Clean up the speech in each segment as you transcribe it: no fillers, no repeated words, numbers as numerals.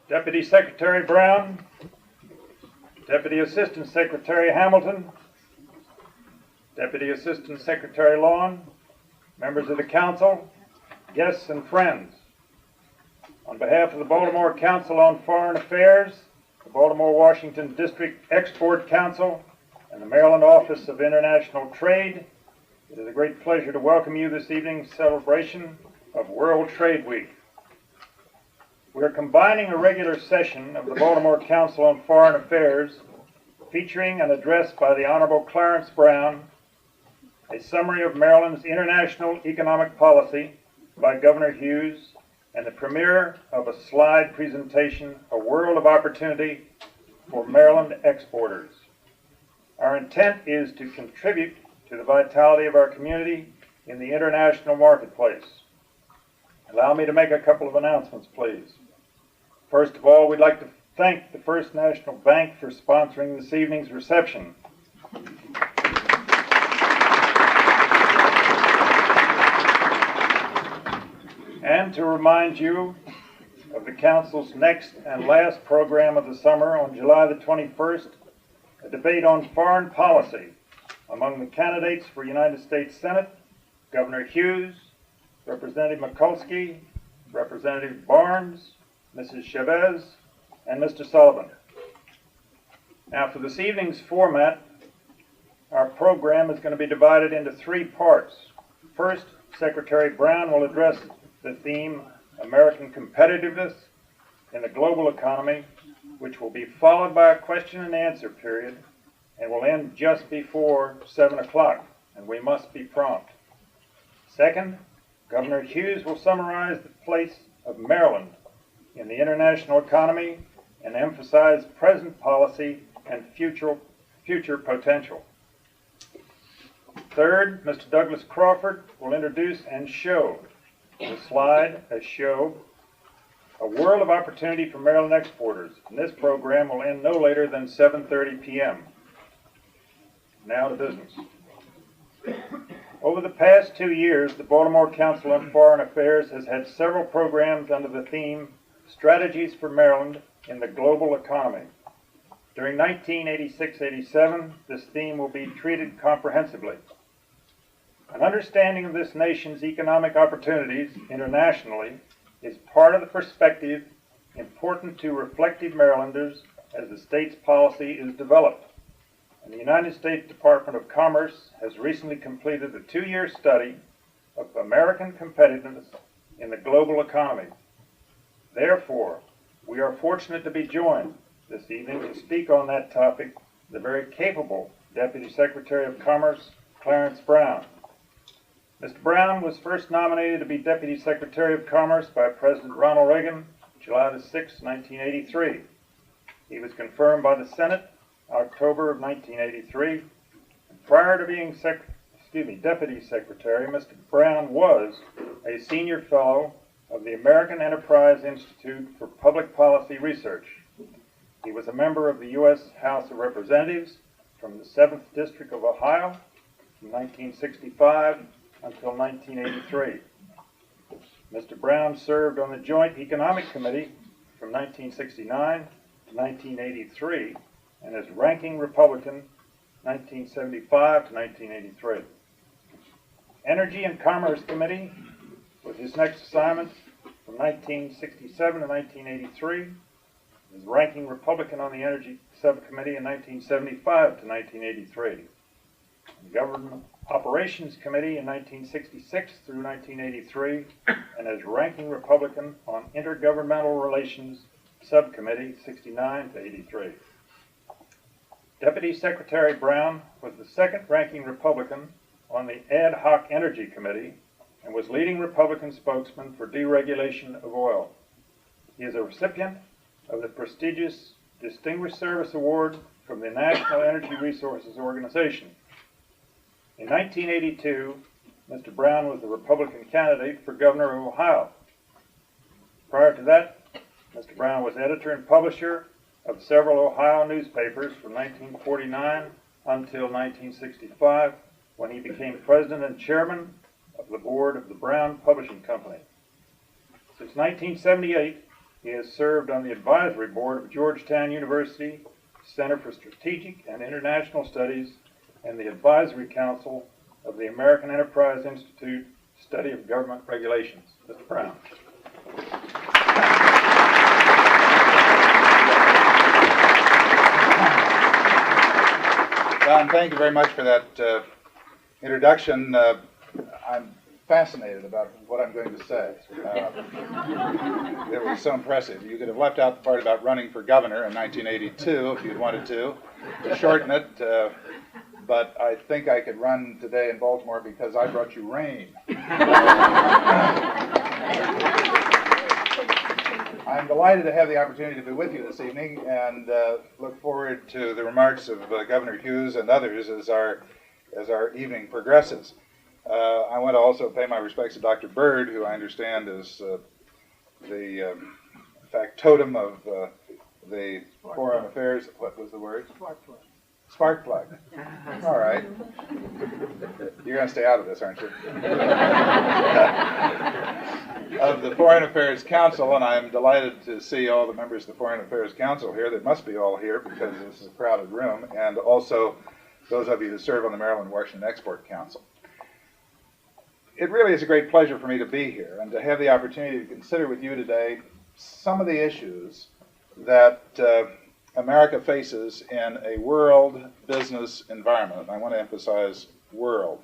Deputy Secretary Brown, Deputy Assistant Secretary Hamilton, Deputy Assistant Secretary Lawn, members of the Council, guests and friends. On behalf of the Baltimore Council on Foreign Affairs, the Baltimore-Washington District Export Council, and the Maryland Office of International Trade, it is a great pleasure to welcome you this evening's celebration of World Trade Week. We are combining a regular session of the Baltimore Council on Foreign Affairs featuring an address by the Honorable Clarence Brown, a summary of Maryland's international economic policy by Governor Hughes, and the premiere of a slide presentation, A World of Opportunity for Maryland Exporters. Our intent is to contribute to the vitality of our community in the international marketplace. Allow me to make a couple of announcements, please. First of all, we'd like to thank the First National Bank for sponsoring this evening's reception. And to remind you of the Council's next and last program of the summer on July the 21st, a debate on foreign policy among the candidates for United States Senate, Governor Hughes, Representative Mikulski, Representative Barnes, Mrs. Chavez, and Mr. Sullivan. Now, for this evening's format, our program is going to be divided into three parts. First, Secretary Brown will address the theme, American Competitiveness in the Global Economy, which will be followed by a question and answer period and will end just before 7 o'clock, and we must be prompt. Second, Governor Hughes will summarize the place of Maryland in the international economy and emphasize present policy and future potential. Third, Mr. Douglas Crawford will introduce and show the slide, A World of Opportunity for Maryland Exporters. And this program will end no later than 7:30 p.m. Now to business. Over the past 2 years, the Baltimore Council on Foreign Affairs has had several programs under the theme, Strategies for Maryland in the Global Economy. During 1986-87, this theme will be treated comprehensively. An understanding of this nation's economic opportunities internationally is part of the perspective important to reflective Marylanders as the state's policy is developed. And the United States Department of Commerce has recently completed a 2-year study of American competitiveness in the global economy. Therefore, we are fortunate to be joined this evening to speak on that topic, the very capable Deputy Secretary of Commerce, Clarence Brown. Mr. Brown was first nominated to be Deputy Secretary of Commerce by President Ronald Reagan, July 6, 1983. He was confirmed by the Senate, October of 1983. And prior to being Deputy Secretary, Mr. Brown was a senior fellow of the American Enterprise Institute for Public Policy Research. He was a member of the U.S. House of Representatives from the 7th District of Ohio from 1965 until 1983. Mr. Brown served on the Joint Economic Committee from 1969 to 1983 and as Ranking Republican 1975 to 1983. Energy and Commerce Committee was his next assignment from 1967 to 1983. As Ranking Republican on the Energy Subcommittee in 1975 to 1983. The Government Operations Committee in 1966 through 1983, and as Ranking Republican on Intergovernmental Relations Subcommittee 69 to 83. Deputy Secretary Brown was the second ranking Republican on the Ad Hoc Energy Committee and was leading Republican spokesman for deregulation of oil. He is a recipient of the prestigious Distinguished Service Award from the National Energy Resources Organization. In 1982, Mr. Brown was the Republican candidate for governor of Ohio. Prior to that, Mr. Brown was editor and publisher of several Ohio newspapers from 1949 until 1965, when he became president and chairman of the board of the Brown Publishing Company. Since 1978, He has served on the advisory board of Georgetown University Center for Strategic and International Studies and the advisory council of the American Enterprise Institute Study of Government Regulations. Mr. Brown. Don, thank you very much for that introduction. I'm fascinated about what I'm going to say. It was so impressive. You could have left out the part about running for governor in 1982 if you'd wanted to shorten it, but I think I could run today in Baltimore because I brought you rain. I'm delighted to have the opportunity to be with you this evening and look forward to the remarks of Governor Hughes and others as our evening progresses. I want to also pay my respects to Dr. Bird, who I understand is the factotum of the Foreign Affairs. What was the word? Spark plug. Spark plug. All right. You're going to stay out of this, aren't you? Of the Foreign Affairs Council, and I'm delighted to see all the members of the Foreign Affairs Council here. They must be all here because this is a crowded room, and also those of you who serve on the Maryland-Washington Export Council. It really is a great pleasure for me to be here and to have the opportunity to consider with you today some of the issues that America faces in a world business environment. And I want to emphasize world.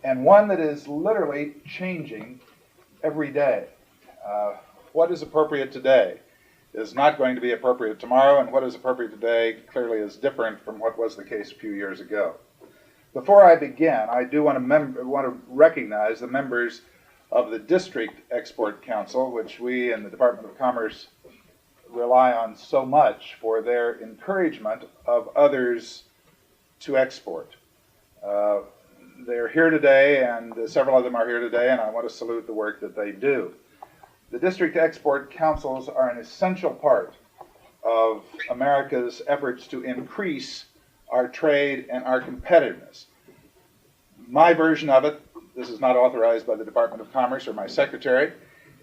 And one that is literally changing every day. What is appropriate today is not going to be appropriate tomorrow, and what is appropriate today clearly is different from what was the case a few years ago. Before I begin, I do want to recognize the members of the District Export Council, which we in the Department of Commerce rely on so much for their encouragement of others to export. They're here today, and several of them are here today, and I want to salute the work that they do. The District Export Councils are an essential part of America's efforts to increase our trade and our competitiveness. My version of it, this is not authorized by the Department of Commerce or my secretary,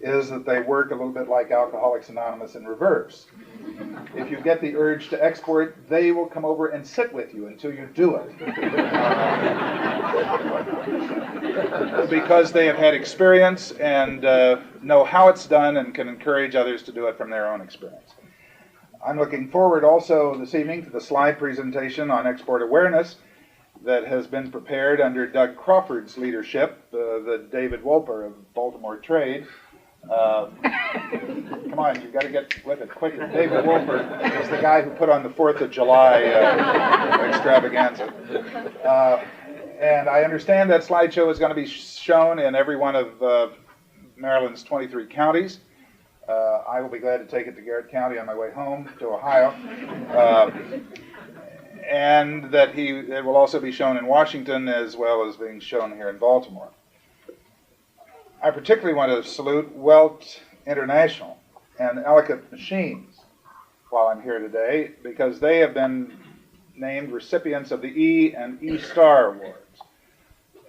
is that they work a little bit like Alcoholics Anonymous in reverse. If you get the urge to export, they will come over and sit with you until you do it. Because they have had experience and know how it's done and can encourage others to do it from their own experience. I'm looking forward also this evening to the slide presentation on export awareness that has been prepared under Doug Crawford's leadership, the David Wolper of Baltimore Trade. Come on, you've got to get with it quickly. David Wolper is the guy who put on the 4th of July extravaganza. And I understand that slideshow is going to be shown in every one of Maryland's 23 counties. I will be glad to take it to Garrett County on my way home to Ohio. And that it will also be shown in Washington as well as being shown here in Baltimore. I particularly want to salute Welt International and Ellicott Machines while I'm here today, because they have been named recipients of the E and E Star Awards.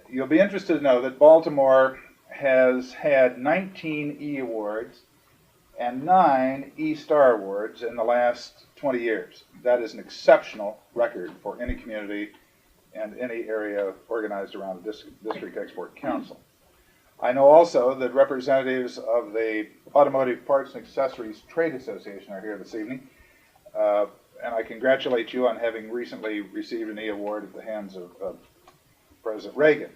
You'll be interested to know that Baltimore has had 19 E Awards and 9 E Star Awards in the last 20 years. That is an exceptional record for any community and any area organized around the District Export Council. I know also that representatives of the Automotive Parts and Accessories Trade Association are here this evening, and I congratulate you on having recently received an E Award at the hands of President Reagan.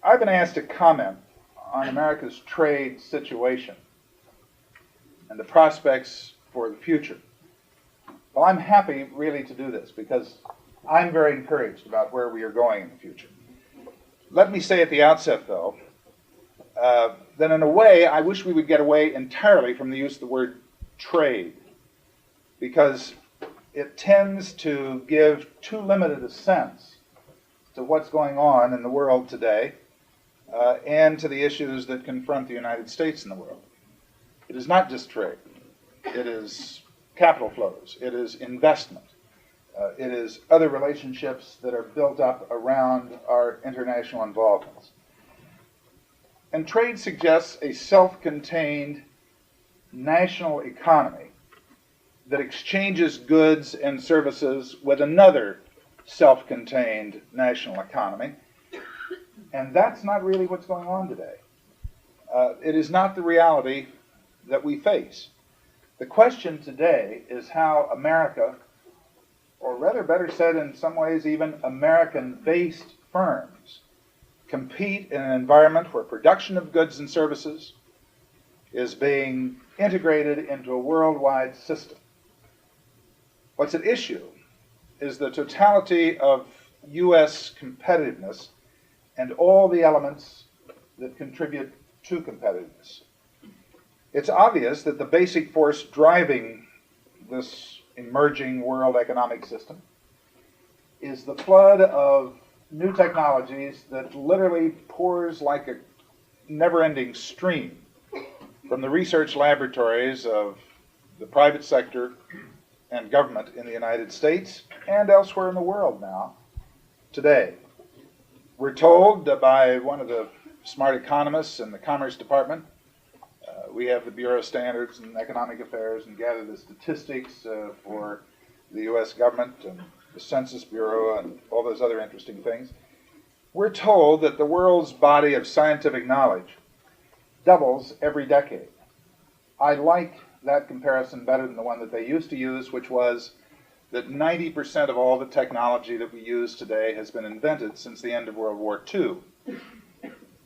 I've been asked to comment on America's trade situation and the prospects for the future. Well, I'm happy really to do this because I'm very encouraged about where we are going in the future. Let me say at the outset, though, that in a way, I wish we would get away entirely from the use of the word trade, because it tends to give too limited a sense to what's going on in the world today and to the issues that confront the United States in the world. It is not just trade. It is capital flows. It is investment. It is other relationships that are built up around our international involvements. And trade suggests a self-contained national economy that exchanges goods and services with another self-contained national economy. And that's not really what's going on today. It is not the reality that we face. The question today is how America, or rather better said in some ways even American-based firms, compete in an environment where production of goods and services is being integrated into a worldwide system. What's at issue is the totality of U.S. competitiveness and all the elements that contribute to competitiveness. It's obvious that the basic force driving this emerging world economic system is the flood of new technologies that literally pours like a never-ending stream from the research laboratories of the private sector and government in the United States and elsewhere in the world now, today. We're told by one of the smart economists in the Commerce Department, we have the Bureau of Standards and Economic Affairs and gather the statistics for the U.S. government and the Census Bureau and all those other interesting things. We're told that the world's body of scientific knowledge doubles every decade. I like that comparison better than the one that they used to use, which was that 90% of all the technology that we use today has been invented since the end of World War II.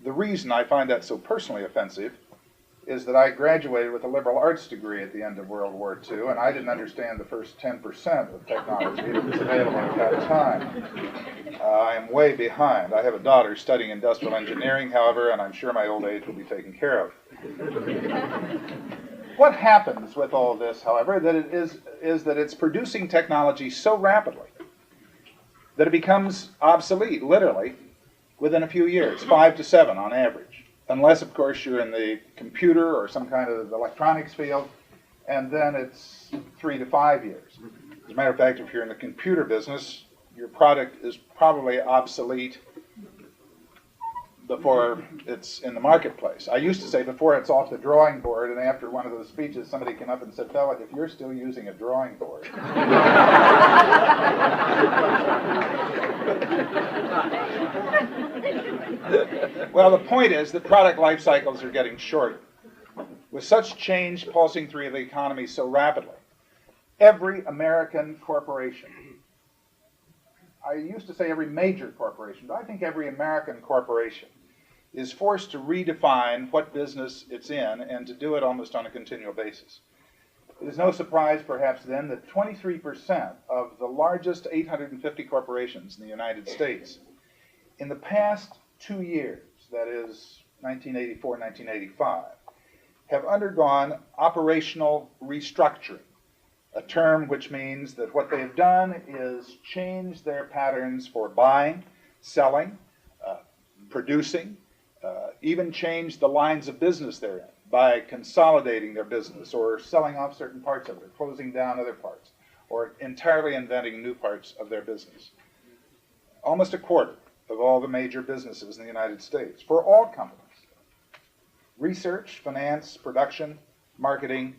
The reason I find that so personally offensive is that I graduated with a liberal arts degree at the end of World War II, and I didn't understand the first 10% of technology that was available at that time. I am way behind. I have a daughter studying industrial engineering, however, and I'm sure my old age will be taken care of. What happens with all this, however, is that it's producing technology so rapidly that it becomes obsolete, literally, within a few years, 5 to 7 on average. Unless, of course, you're in the computer or some kind of electronics field, and then it's 3 to 5 years. As a matter of fact, if you're in the computer business, your product is probably obsolete before it's in the marketplace. I used to say before it's off the drawing board, and after one of those speeches, somebody came up and said, "Fella, if you're still using a drawing board." Well, the point is that product life cycles are getting shorter. With such change pulsing through the economy so rapidly, every American corporation, I used to say every major corporation, but I think every American corporation is forced to redefine what business it's in and to do it almost on a continual basis. It is no surprise, perhaps, then, that 23% of the largest 850 corporations in the United States in the past 2 years, that is 1984, 1985, have undergone operational restructuring, a term which means that what they have done is change their patterns for buying, selling, producing, even change the lines of business they're in by consolidating their business or selling off certain parts of it, closing down other parts, or entirely inventing new parts of their business. Almost a quarter of all the major businesses in the United States, for all companies, research, finance, production, marketing,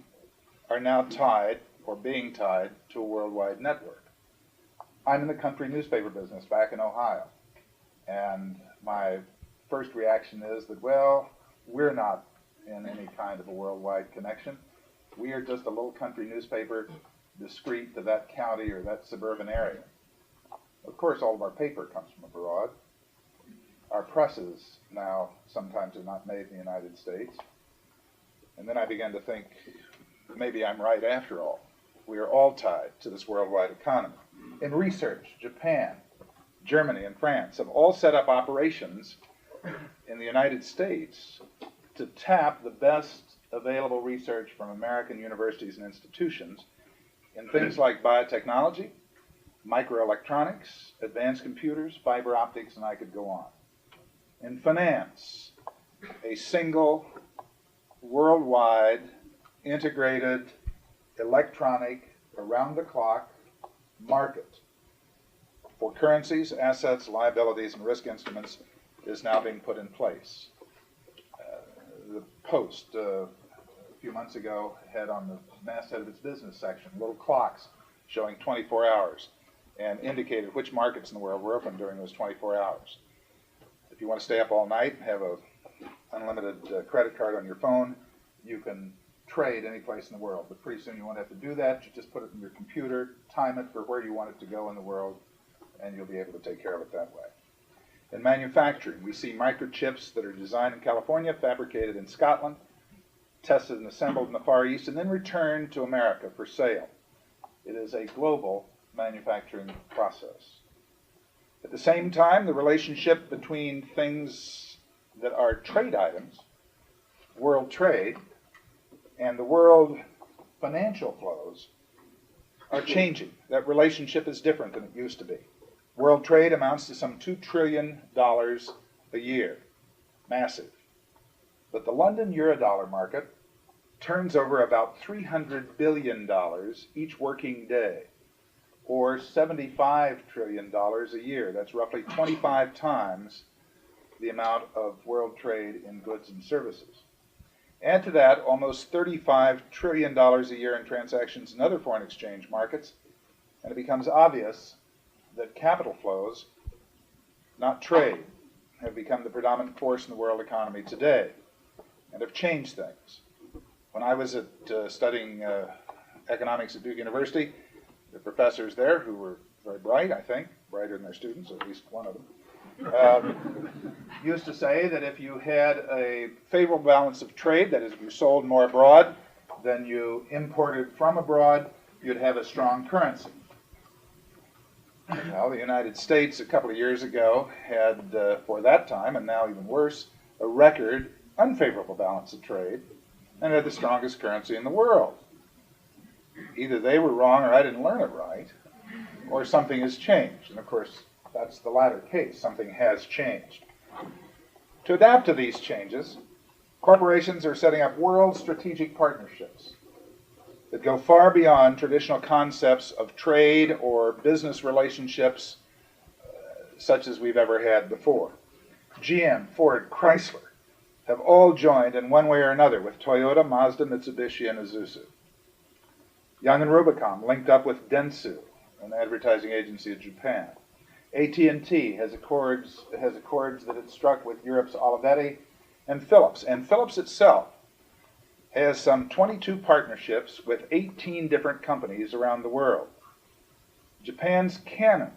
are now tied or being tied to a worldwide network. I'm in the country newspaper business back in Ohio, and my first reaction is that, well, we're not in any kind of a worldwide connection. We are just a little country newspaper discrete to that county or that suburban area. Of course, all of our paper comes from abroad. Our presses now sometimes are not made in the United States. And then I began to think, maybe I'm right after all. We are all tied to this worldwide economy. In research, Japan, Germany, and France have all set up operations in the United States to tap the best available research from American universities and institutions in things like biotechnology, microelectronics, advanced computers, fiber optics, and I could go on. In finance, a single, worldwide, integrated, electronic, around-the-clock market for currencies, assets, liabilities, and risk instruments is now being put in place. Post a few months ago had on the masthead of its business section little clocks showing 24 hours and indicated which markets in the world were open during those 24 hours. If you want to stay up all night and have an unlimited credit card on your phone, you can trade any place in the world. But pretty soon you won't have to do that. You just put it in your computer, time it for where you want it to go in the world, and you'll be able to take care of it that way. In manufacturing, we see microchips that are designed in California, fabricated in Scotland, tested and assembled in the Far East, and then returned to America for sale. It is a global manufacturing process. At the same time, the relationship between things that are trade items, world trade, and the world financial flows are changing. That relationship is different than it used to be. World trade amounts to some $2 trillion a year. Massive. But the London Eurodollar market turns over about $300 billion each working day, or $75 trillion a year. That's roughly 25 times the amount of world trade in goods and services. Add to that almost $35 trillion a year in transactions in other foreign exchange markets, and it becomes obvious that capital flows, not trade, have become the predominant force in the world economy today and have changed things. When I was studying economics at Duke University, the professors there, who were very bright, I think, brighter than their students, at least one of them, used to say that if you had a favorable balance of trade, that is, if you sold more abroad than you imported from abroad, you'd have a strong currency. Well, the United States a couple of years ago had, for that time, and now even worse, a record unfavorable balance of trade and had the strongest currency in the world. Either they were wrong or I didn't learn it right, or something has changed. And of course, that's the latter case. Something has changed. To adapt to these changes, corporations are setting up world strategic partnerships that go far beyond traditional concepts of trade or business relationships such as we've ever had before. GM, Ford, Chrysler have all joined in one way or another with Toyota, Mazda, Mitsubishi, and Isuzu. Young and Rubicon linked up with Dentsu, an advertising agency of Japan. AT&T has accords that it struck with Europe's Olivetti and Philips. And Philips itself has some 22 partnerships with 18 different companies around the world. Japan's Canon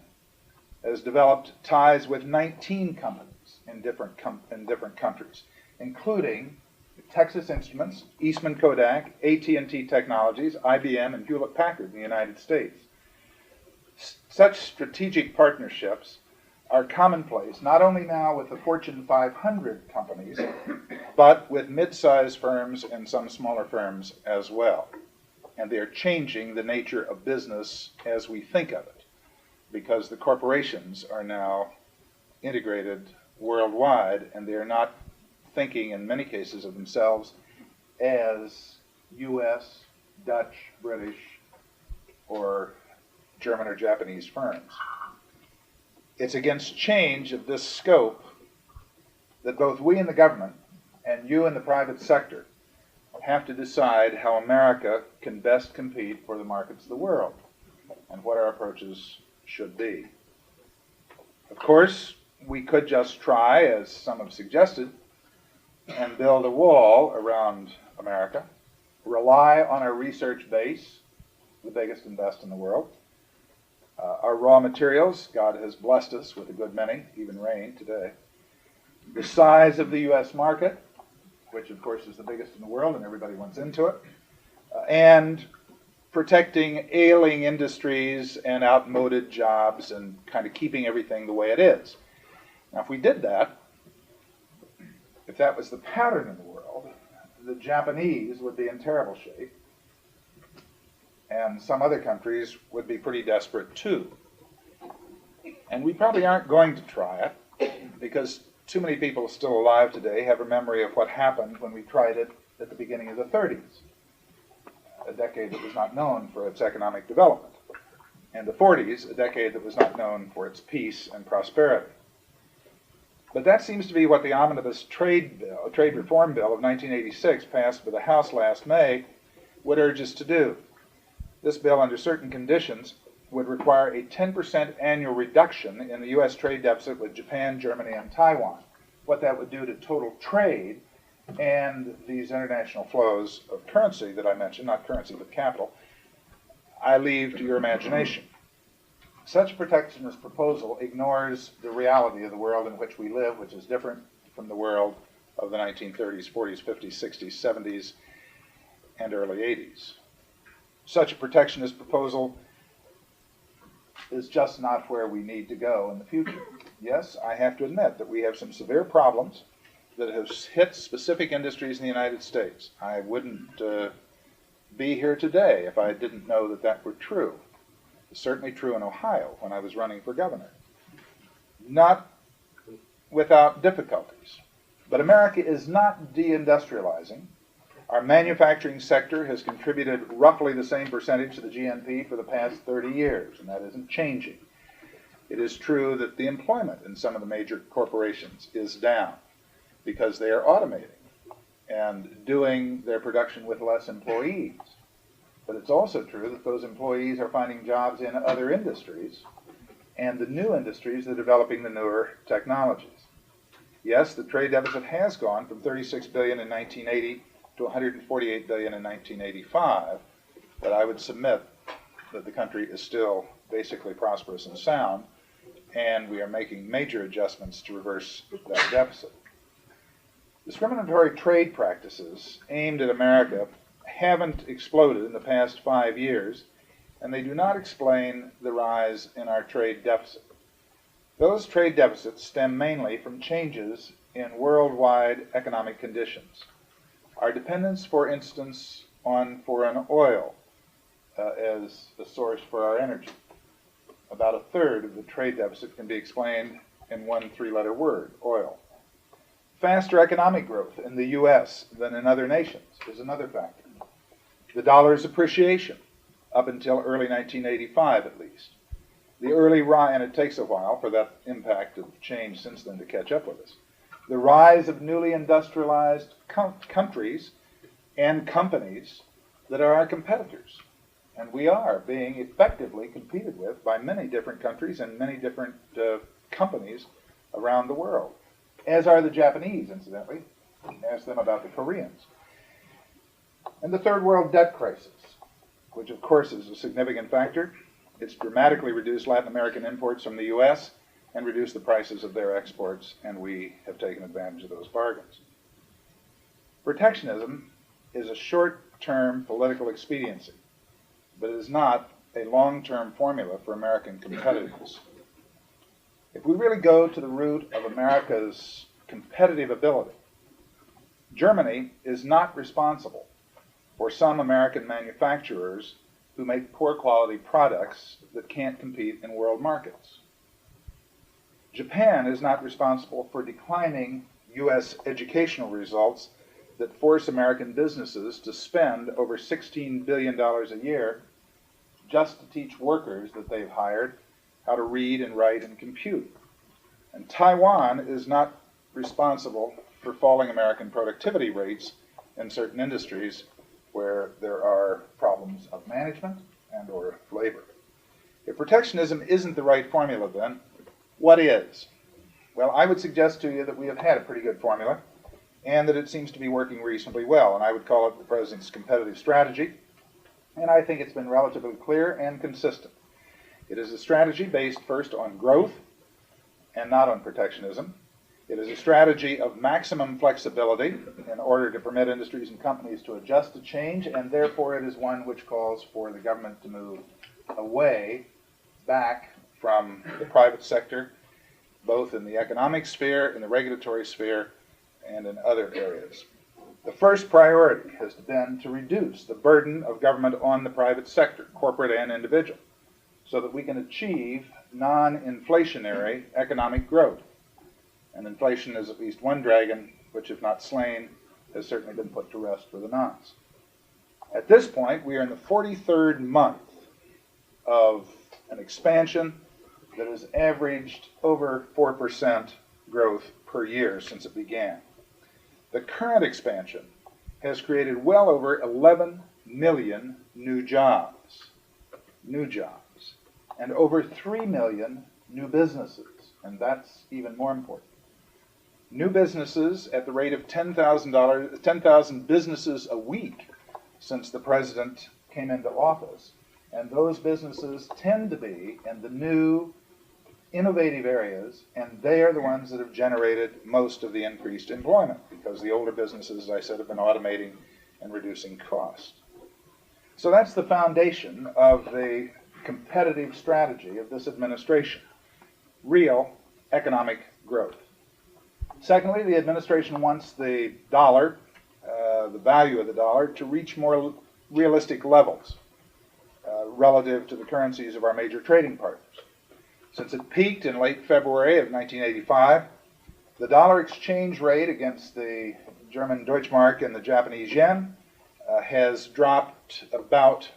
has developed ties with 19 companies in different countries, including Texas Instruments, Eastman Kodak, AT&T Technologies, IBM, and Hewlett-Packard in the United States. Such strategic partnerships are commonplace, not only now with the Fortune 500 companies, but with mid-sized firms and some smaller firms as well. And they are changing the nature of business as we think of it, because the corporations are now integrated worldwide, and they are not thinking in many cases of themselves as US, Dutch, British, or German or Japanese firms. It's against change of this scope that both we in the government and you in the private sector have to decide how America can best compete for the markets of the world and what our approaches should be. Of course, we could just try, as some have suggested, and build a wall around America, rely on our research base, the biggest and best in the world. Our raw materials, God has blessed us with a good many, even rain today. The size of the U.S. market, which of course is the biggest in the world and everybody wants into it, and protecting ailing industries and outmoded jobs and kind of keeping everything the way it is. Now, if we did that, if that was the pattern in the world, the Japanese would be in terrible shape, and some other countries would be pretty desperate too. And we probably aren't going to try it, because too many people still alive today have a memory of what happened when we tried it at the beginning of the 30s, a decade that was not known for its economic development, and the 40s, a decade that was not known for its peace and prosperity. But that seems to be what the omnibus trade reform bill of 1986, passed by the House last May, would urge us to do. This bill, under certain conditions, would require a 10% annual reduction in the U.S. trade deficit with Japan, Germany, and Taiwan. What that would do to total trade and these international flows of currency that I mentioned, not currency but capital, I leave to your imagination. Such a protectionist proposal ignores the reality of the world in which we live, which is different from the world of the 1930s, 40s, 50s, 60s, 70s, and early 80s. Such a protectionist proposal is just not where we need to go in the future. Yes, I have to admit that we have some severe problems that have hit specific industries in the United States. I wouldn't be here today if I didn't know that that were true. It's certainly true in Ohio when I was running for governor. Not without difficulties. But America is not deindustrializing. Our manufacturing sector has contributed roughly the same percentage to the GNP for the past 30 years, and that isn't changing. It is true that the employment in some of the major corporations is down because they are automating and doing their production with less employees. But it's also true that those employees are finding jobs in other industries, and the new industries are developing the newer technologies. Yes, the trade deficit has gone from $36 billion in 1980 to $148 billion in 1985, but I would submit that the country is still basically prosperous and sound, and we are making major adjustments to reverse that deficit. Discriminatory trade practices aimed at America haven't exploded in the past 5 years, and they do not explain the rise in our trade deficit. Those trade deficits stem mainly from changes in worldwide economic conditions. Our dependence, for instance, on foreign oil as a source for our energy. About a third of the trade deficit can be explained in one three-letter word, oil. Faster economic growth in the U.S. than in other nations is another factor. The dollar's appreciation, up until early 1985 at least. The early rise, and it takes a while for that impact of change since then to catch up with us. The rise of newly industrialized countries and companies that are our competitors. And we are being effectively competed with by many different countries and many different companies around the world, as are the Japanese, incidentally. Ask them about the Koreans. And the third world debt crisis, which of course is a significant factor. It's dramatically reduced Latin American imports from the U.S. and reduced the prices of their exports, and we have taken advantage of those bargains. Protectionism is a short-term political expediency, but it is not a long-term formula for American competitiveness. If we really go to the root of America's competitive ability, Germany is not responsible for some American manufacturers who make poor quality products that can't compete in world markets. Japan is not responsible for declining U.S. educational results that force American businesses to spend over $16 billion a year just to teach workers that they've hired how to read and write and compute. And Taiwan is not responsible for falling American productivity rates in certain industries where there are problems of management and or labor. If protectionism isn't the right formula, then what is? Well, I would suggest to you that we have had a pretty good formula and that it seems to be working reasonably well, and I would call it the President's competitive strategy, and I think it's been relatively clear and consistent. It is a strategy based first on growth and not on protectionism. It is a strategy of maximum flexibility in order to permit industries and companies to adjust to change, and therefore it is one which calls for the government to move away, back from the private sector, both in the economic sphere, in the regulatory sphere, and in other areas. The first priority has been to reduce the burden of government on the private sector, corporate and individual, so that we can achieve non-inflationary economic growth. And inflation is at least one dragon, which if not slain, has certainly been put to rest for the nonce. At this point, we are in the 43rd month of an expansion that has averaged over 4% growth per year since it began. The current expansion has created well over 11 million new jobs, and over 3 million new businesses, and that's even more important. New businesses at the rate of 10,000 businesses a week since the president came into office, and those businesses tend to be in the new, innovative areas, and they are the ones that have generated most of the increased employment, because the older businesses, as I said, have been automating and reducing cost. So that's the foundation of the competitive strategy of this administration: real economic growth. Secondly, the administration wants the dollar, the value of the dollar, to reach more realistic levels relative to the currencies of our major trading partners. Since it peaked in late February of 1985, the dollar exchange rate against the German Deutschmark and the Japanese yen has dropped about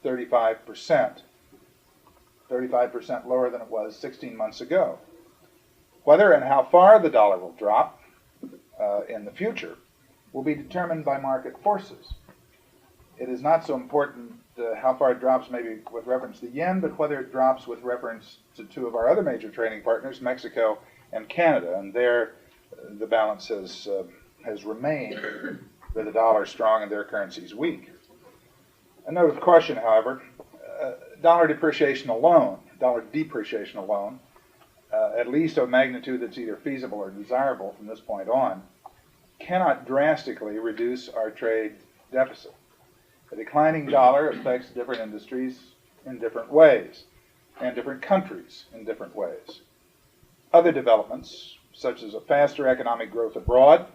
35%, 35% lower than it was 16 months ago. Whether and how far the dollar will drop in the future will be determined by market forces. It is not so important how far it drops maybe with reference to the yen, but whether it drops with reference to two of our other major trading partners, Mexico and Canada, and there the balance has remained with the dollar strong and their currencies weak. A note of caution, however, dollar depreciation alone, at least of magnitude that's either feasible or desirable from this point on, cannot drastically reduce our trade deficit. A declining dollar affects different industries in different ways, and different countries in different ways. Other developments, such as a faster economic growth abroad,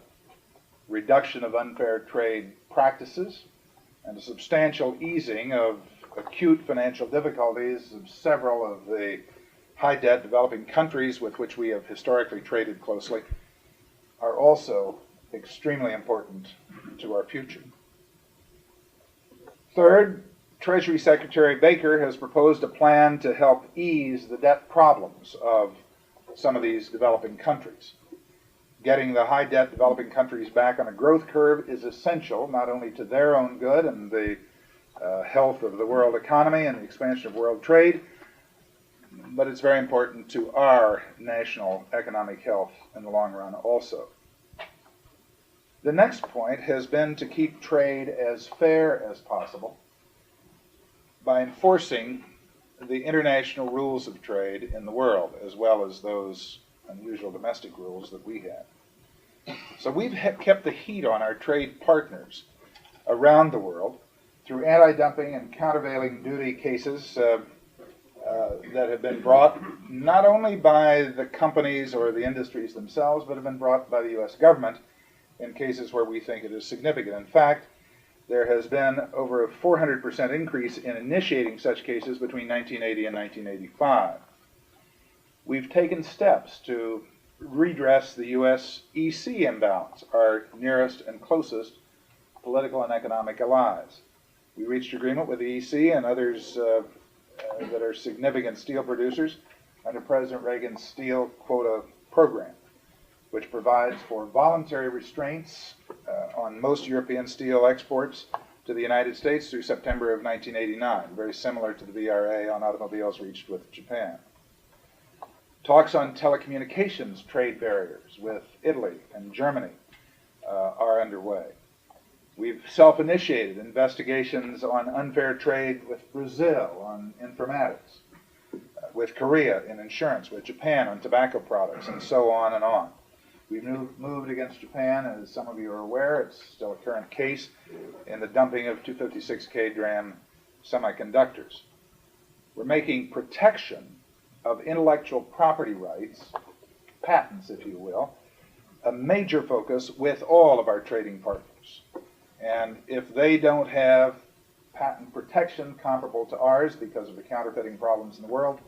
reduction of unfair trade practices, and a substantial easing of acute financial difficulties of several of the high-debt developing countries with which we have historically traded closely, are also extremely important to our future. Third, Treasury Secretary Baker has proposed a plan to help ease the debt problems of some of these developing countries. Getting the high-debt developing countries back on a growth curve is essential not only to their own good and the health of the world economy and the expansion of world trade, but it's very important to our national economic health in the long run also. The next point has been to keep trade as fair as possible by enforcing the international rules of trade in the world, as well as those unusual domestic rules that we have. So we've kept the heat on our trade partners around the world through anti-dumping and countervailing duty cases that have been brought not only by the companies or the industries themselves, but have been brought by the U.S. government in cases where we think it is significant. In fact, there has been over a 400% increase in initiating such cases between 1980 and 1985. We've taken steps to redress the U.S. EC imbalance, our nearest and closest political and economic allies. We reached agreement with the EC and others that are significant steel producers under President Reagan's steel quota program, which provides for voluntary restraints on most European steel exports to the United States through September of 1989, very similar to the VRA on automobiles reached with Japan. Talks on telecommunications trade barriers with Italy and Germany are underway. We've self-initiated investigations on unfair trade with Brazil on informatics, with Korea in insurance, with Japan on tobacco products, and so on and on. We've moved against Japan, as some of you are aware. It's still a current case in the dumping of 256K DRAM semiconductors. We're making protection of intellectual property rights, patents if you will, a major focus with all of our trading partners. And if they don't have patent protection comparable to ours because of the counterfeiting problems in the world,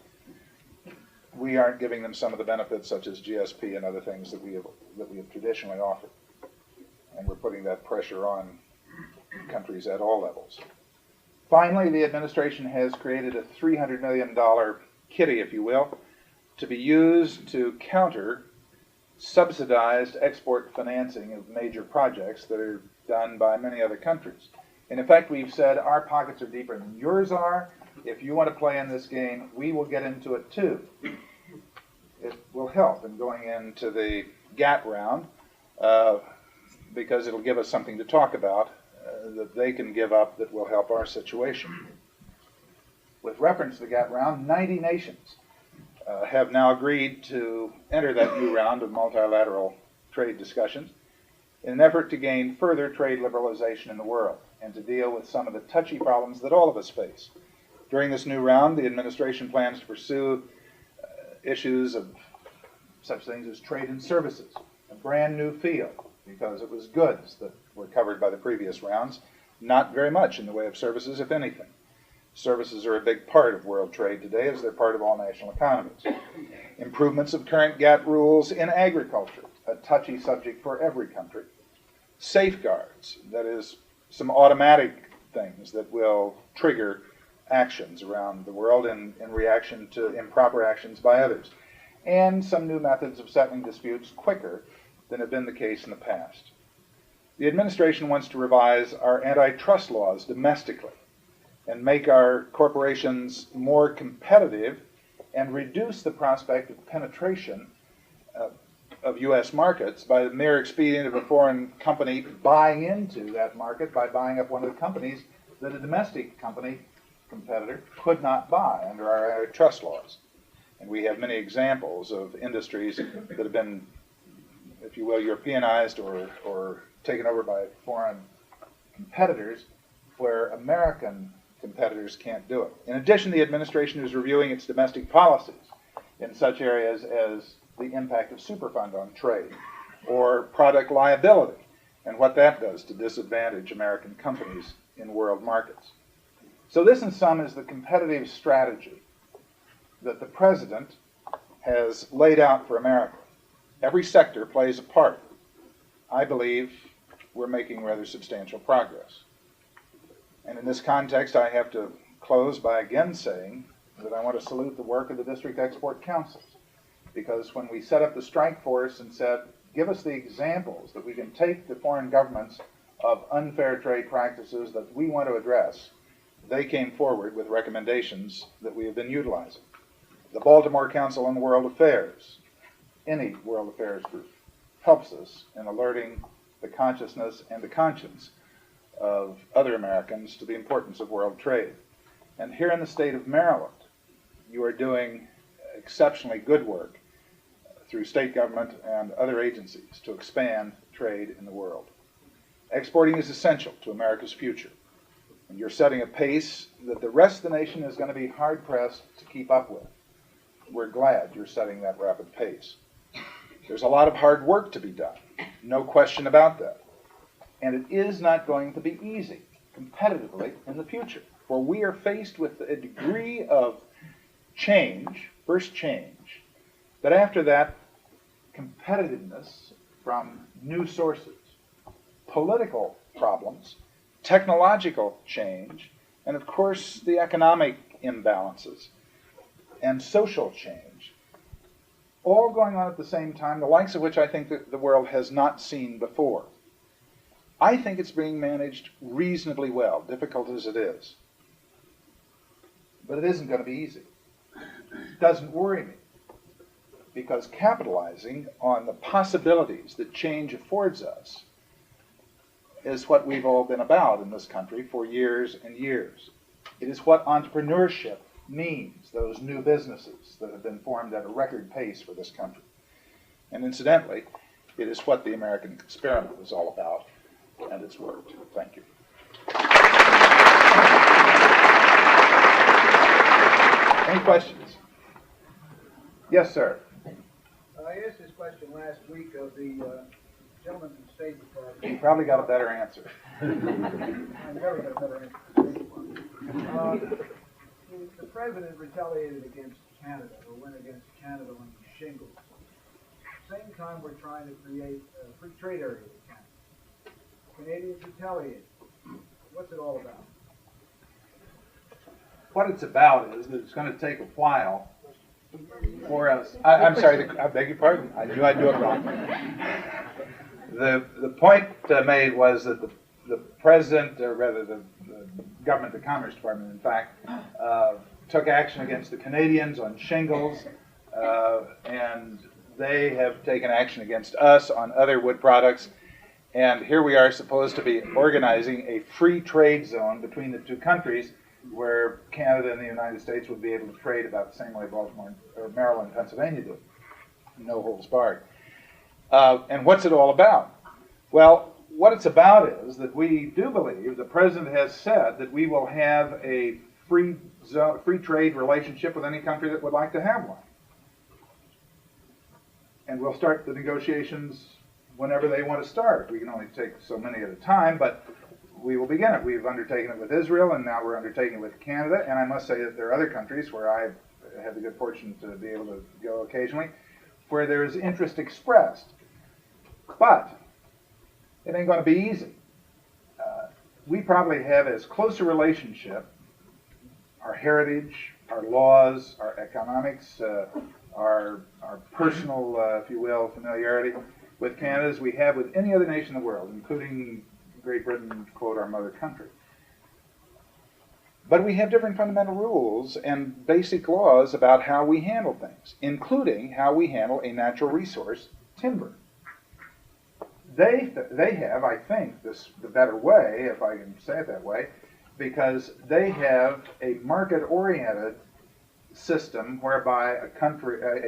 we aren't giving them some of the benefits such as GSP and other things that we have traditionally offered. And we're putting that pressure on countries at all levels. Finally, the administration has created a $300 million kitty, if you will, to be used to counter subsidized export financing of major projects that are done by many other countries. In effect, we've said our pockets are deeper than yours are. If you want to play in this game, we will get into it too. It will help in going into the GATT round because it'll give us something to talk about that they can give up that will help our situation. With reference to the GATT round, 90 nations have now agreed to enter that new round of multilateral trade discussions in an effort to gain further trade liberalization in the world and to deal with some of the touchy problems that all of us face. During this new round, the administration plans to pursue issues of such things as trade and services, a brand new field, because it was goods that were covered by the previous rounds, not very much in the way of services, if anything. Services are a big part of world trade today, as they're part of all national economies. Improvements of current GATT rules in agriculture, a touchy subject for every country. Safeguards, that is, some automatic things that will trigger actions around the world in reaction to improper actions by others. And some new methods of settling disputes quicker than have been the case in the past. The administration wants to revise our antitrust laws domestically and make our corporations more competitive and reduce the prospect of penetration of U.S. markets by the mere expedient of a foreign company buying into that market by buying up one of the companies that a domestic competitor could not buy under our antitrust laws. And we have many examples of industries that have been, if you will, Europeanized or taken over by foreign competitors where American competitors can't do it. In addition, the administration is reviewing its domestic policies in such areas as the impact of Superfund on trade or product liability and what that does to disadvantage American companies in world markets. So this, in sum, is the competitive strategy that the President has laid out for America. Every sector plays a part. I believe we're making rather substantial progress. And in this context, I have to close by again saying that I want to salute the work of the district export councils. Because when we set up the strike force and said, give us the examples that we can take to foreign governments of unfair trade practices that we want to address, they came forward with recommendations that we have been utilizing. The Baltimore Council on World Affairs, any world affairs group, helps us in alerting the consciousness and the conscience of other Americans to the importance of world trade. And here in the state of Maryland, you are doing exceptionally good work through state government and other agencies to expand trade in the world. Exporting is essential to America's future. And you're setting a pace that the rest of the nation is going to be hard-pressed to keep up with. We're glad you're setting that rapid pace. There's a lot of hard work to be done, no question about that. And it is not going to be easy competitively in the future, for we are faced with a degree of change, first change, but after that, competitiveness from new sources, political problems, technological change, and of course the economic imbalances and social change, all going on at the same time, the likes of which I think that the world has not seen before. I think it's being managed reasonably well, difficult as it is. But it isn't going to be easy. It doesn't worry me, because capitalizing on the possibilities that change affords us is what we've all been about in this country for years and years. It is what entrepreneurship means, those new businesses that have been formed at a record pace for this country. And incidentally, it is what the American experiment was all about, and it's worked. Thank you. Any questions? Yes, sir. I asked this question last week of the gentleman from the State Department. You probably got a better answer. I never got a better answer. The president retaliated against Canada, or went against Canada on shingles. At the same time, we're trying to create a free trade area with Canada. Canadians retaliated. What's it all about? What it's about is that it's going to take a while For us, I'm sorry, I beg your pardon. I knew I'd do it wrong. The point made was that the president, or rather the government, the Commerce Department, in fact, took action against the Canadians on shingles, and they have taken action against us on other wood products. And here we are supposed to be organizing a free trade zone between the two countries, where Canada and the United States would be able to trade about the same way Baltimore or Maryland and Pennsylvania do. No holds barred. And what's it all about? Well, what it's about is that we do believe, the president has said, that we will have a free trade relationship with any country that would like to have one. And we'll start the negotiations whenever they want to start. We can only take so many at a time, but we will begin it. We've undertaken it with Israel, and now we're undertaking it with Canada. And I must say that there are other countries where I've had the good fortune to be able to go occasionally, where there is interest expressed. But it ain't going to be easy. We probably have as close a relationship, our heritage, our laws, our economics, our personal, if you will, familiarity with Canada as we have with any other nation in the world, including Great Britain, to quote our mother country. But we have different fundamental rules and basic laws about how we handle things, including how we handle a natural resource, timber. They have, I think, the better way, if I can say it that way, because they have a market-oriented system whereby a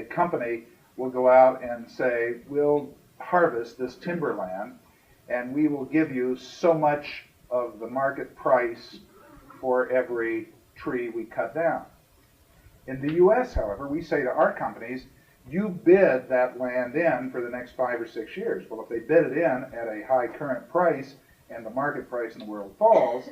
company will go out and say, we'll harvest this timberland, and we will give you so much of the market price for every tree we cut down. In the U.S., however, we say to our companies, you bid that land in for the next 5 or 6 years. Well, if they bid it in at a high current price and the market price in the world falls,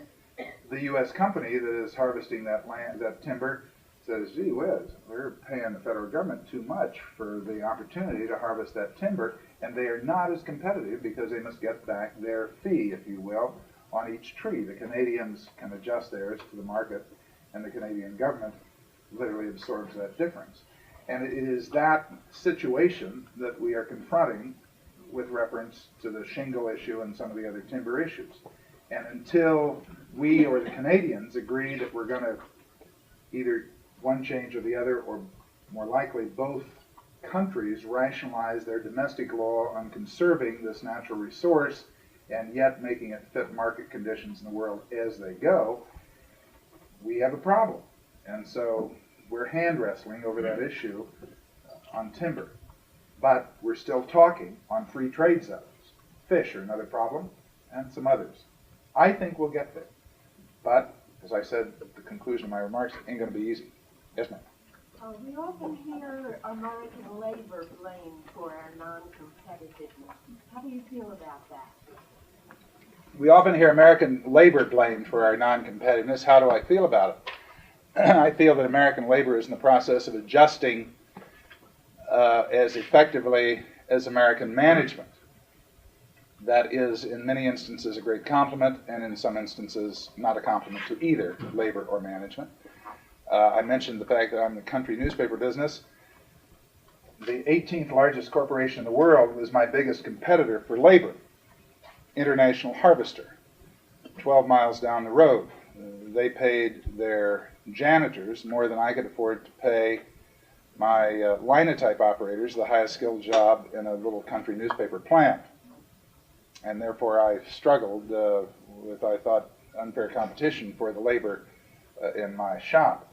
the U.S. company that is harvesting that land, that timber, says, gee whiz, we're paying the federal government too much for the opportunity to harvest that timber, and they are not as competitive because they must get back their fee, if you will, on each tree. The Canadians can adjust theirs to the market, and the Canadian government literally absorbs that difference. And it is that situation that we are confronting with reference to the shingle issue and some of the other timber issues. And until we or the Canadians agree that we're going to either one change or the other, or more likely both countries rationalize their domestic law on conserving this natural resource and yet making it fit market conditions in the world as they go, we have a problem. And so we're hand wrestling over that issue on timber. But we're still talking on free trade zones. Fish are another problem, and some others. I think we'll get there. But, as I said at the conclusion of my remarks, it ain't going to be easy. Yes, ma'am. We often hear American labor blamed for our non-competitiveness. How do you feel about that? We often hear American labor blamed for our non-competitiveness. How do I feel about it? I feel that American labor is in the process of adjusting as effectively as American management. That is, in many instances, a great compliment, and in some instances, not a compliment to either labor or management. I mentioned the fact that I'm in the country newspaper business. The 18th largest corporation in the world was my biggest competitor for labor, International Harvester, 12 miles down the road. They paid their janitors more than I could afford to pay my linotype operators, the highest skilled job in a little country newspaper plant. And therefore I struggled with, I thought, unfair competition for the labor in my shop.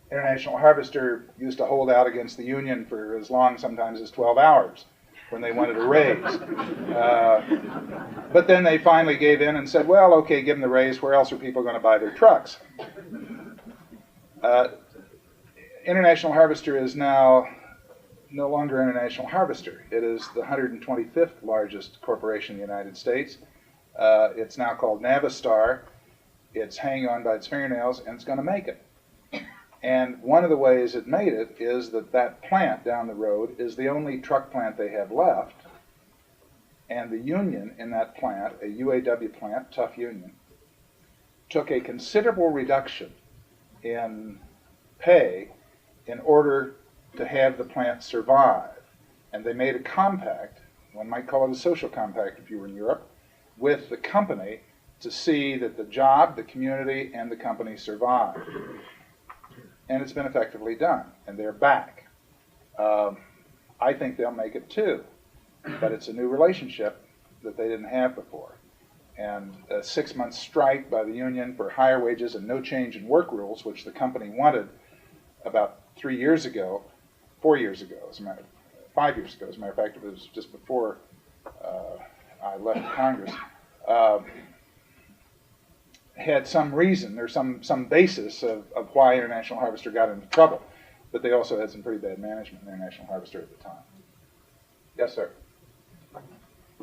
International Harvester used to hold out against the union for as long sometimes as 12 hours when they wanted a raise. But then they finally gave in and said, well, okay, give them the raise. Where else are people going to buy their trucks? International Harvester is now no longer International Harvester. It is the 125th largest corporation in the United States. It's now called Navistar. It's hanging on by its fingernails, and it's going to make it. And one of the ways it made it is that that plant down the road is the only truck plant they have left. And the union in that plant, a UAW plant, tough union, took a considerable reduction in pay in order to have the plant survive. And they made a compact, one might call it a social compact if you were in Europe, with the company to see that the job, the community, and the company survive. And it's been effectively done, and they're back. I think they'll make it too, but it's a new relationship that they didn't have before. And a 6-month strike by the union for higher wages and no change in work rules, which the company wanted about 3 years ago, 4 years ago, 5 years ago, as a matter of fact, it was just before I left Congress, had some reason, there's some basis of why International Harvester got into trouble. But they also had some pretty bad management in International Harvester at the time. Yes, sir.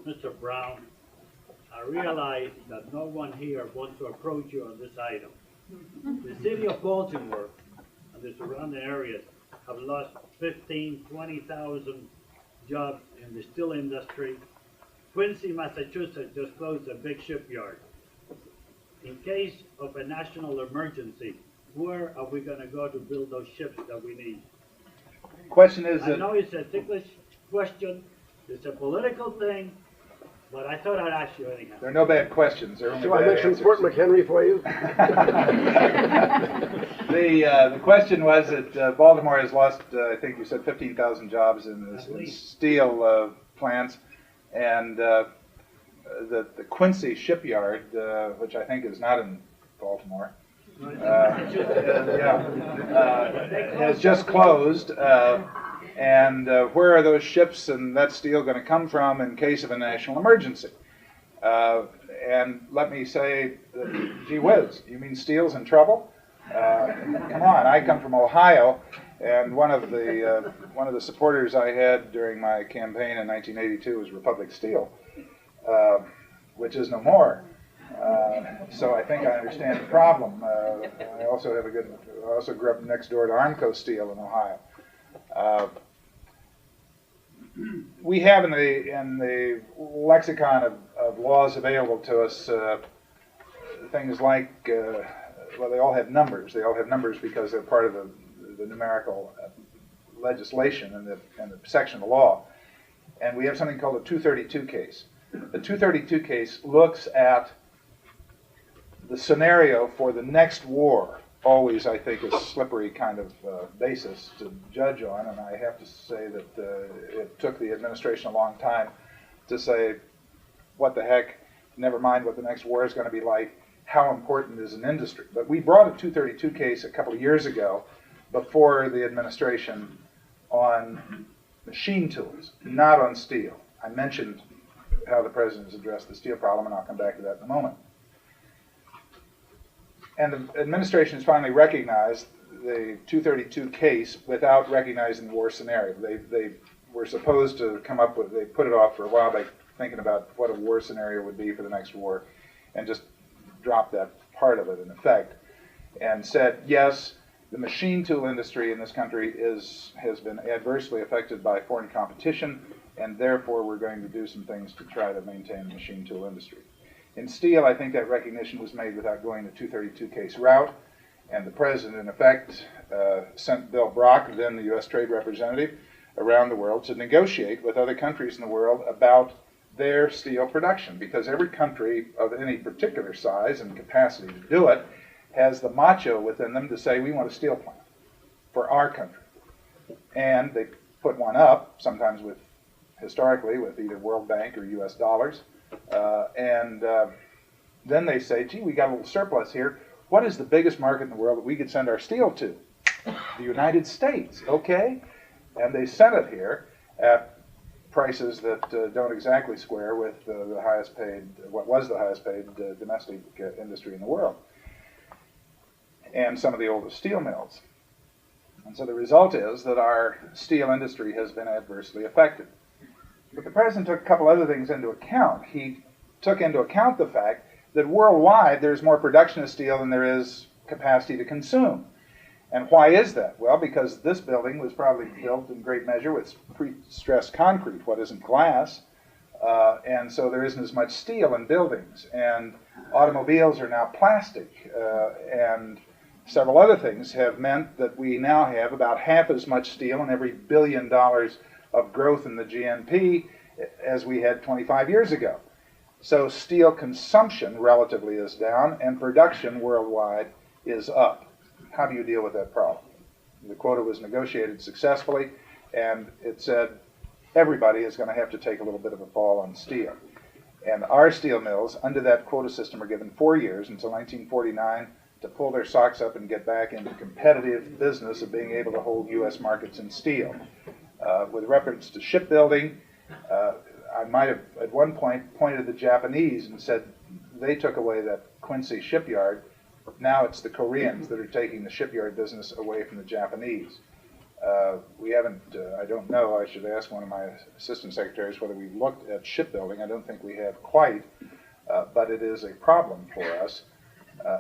Mr. Brown, I realize that no one here wants to approach you on this item. The city of Baltimore and the surrounding areas have lost 20,000 jobs in the steel industry. Quincy, Massachusetts just closed a big shipyard. In case of a national emergency, where are we going to go to build those ships that we need? Question is I know it's a ticklish question, it's a political thing, but I thought I'd ask you anyhow. there are no bad questions. There are only Do I bad mention answers. Fort McHenry for you? The question was that Baltimore has lost, I think you said 15,000 jobs in steel plants, and the Quincy shipyard, which I think is not in Baltimore, has just closed. And where are those ships and that steel going to come from in case of a national emergency? And let me say, gee whiz, you mean steel's in trouble? Come on, I come from Ohio, and one of the supporters I had during my campaign in 1982 was Republic Steel, which is no more. So I think I understand the problem. I also grew up next door to Armco Steel in Ohio. We have in the lexicon of laws available to us things like, well, they all have numbers. They all have numbers because they're part of the numerical legislation and the section of law. And we have something called a 232 case. The 232 case looks at the scenario for the next war. Always, I think, a slippery kind of basis to judge on, and I have to say that it took the administration a long time to say, what the heck, never mind what the next war is going to be like, how important is an industry. But we brought a 232 case a couple of years ago before the administration on machine tools, not on steel. I mentioned how the president has addressed the steel problem, and I'll come back to that in a moment. And the administration has finally recognized the 232 case without recognizing the war scenario. They were supposed to come up with, they put it off for a while by thinking about what a war scenario would be for the next war, and just dropped that part of it in effect, and said, yes, the machine tool industry in this country has been adversely affected by foreign competition, and therefore we're going to do some things to try to maintain the machine tool industry. In steel, I think that recognition was made without going the 232 case route, and the president, in effect, sent Bill Brock, then the U.S. Trade Representative, around the world to negotiate with other countries in the world about their steel production, because every country of any particular size and capacity to do it has the macho within them to say, we want a steel plant for our country. And they put one up, sometimes historically with either World Bank or U.S. dollars, and then they say, gee, we got a little surplus here. What is the biggest market in the world that we could send our steel to? The United States, okay? And they sent it here at prices that don't exactly square with the highest paid, what was the highest paid domestic industry in the world, and some of the oldest steel mills. And so the result is that our steel industry has been adversely affected. But the president took a couple other things into account. He took into account the fact that worldwide there's more production of steel than there is capacity to consume. And why is that? Well, because this building was probably built in great measure with pre-stressed concrete, what isn't glass, and so there isn't as much steel in buildings. And automobiles are now plastic, and several other things have meant that we now have about half as much steel in every $1 billion of growth in the GNP as we had 25 years ago. So steel consumption relatively is down and production worldwide is up. How do you deal with that problem? The quota was negotiated successfully, and it said everybody is going to have to take a little bit of a fall on steel. And our steel mills, under that quota system, are given 4 years, until 1949, to pull their socks up and get back into competitive business of being able to hold U.S. markets in steel. With reference to shipbuilding, I might have at one point pointed to the Japanese and said they took away that Quincy shipyard. Now it's the Koreans that are taking the shipyard business away from the Japanese. We haven't, I don't know, I should ask one of my assistant secretaries whether we've looked at shipbuilding. I don't think we have quite, but it is a problem for us,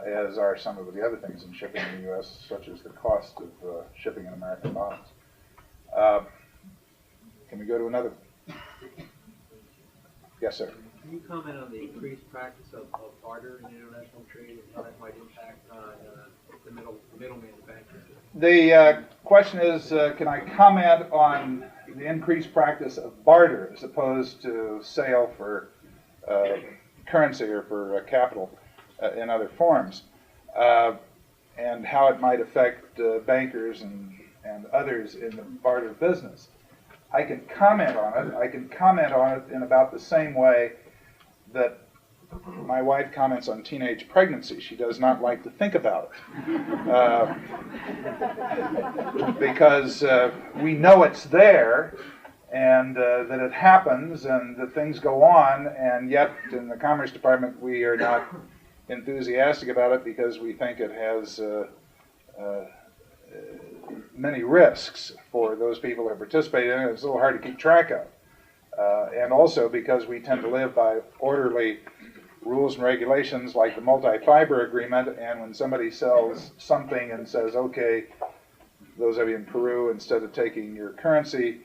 as are some of the other things in shipping in the U.S., such as the cost of shipping in American bonds. Can we go to another? Yes, sir. Can you comment on the increased practice of barter in international trade and how that might impact on the middle manufacturers? The question is, can I comment on the increased practice of barter as opposed to sale for currency or for capital in other forms, and how it might affect bankers and others in the barter business? I can comment on it. I can comment on it in about the same way that my wife comments on teenage pregnancy. She does not like to think about it because we know it's there and that it happens and that things go on, and yet in the Commerce Department we are not enthusiastic about it because we think it has many risks for those people who participate in it. It's a little hard to keep track of. And also because we tend to live by orderly rules and regulations like the multi-fiber agreement, and when somebody sells something and says, okay, those of you in Peru, instead of taking your currency,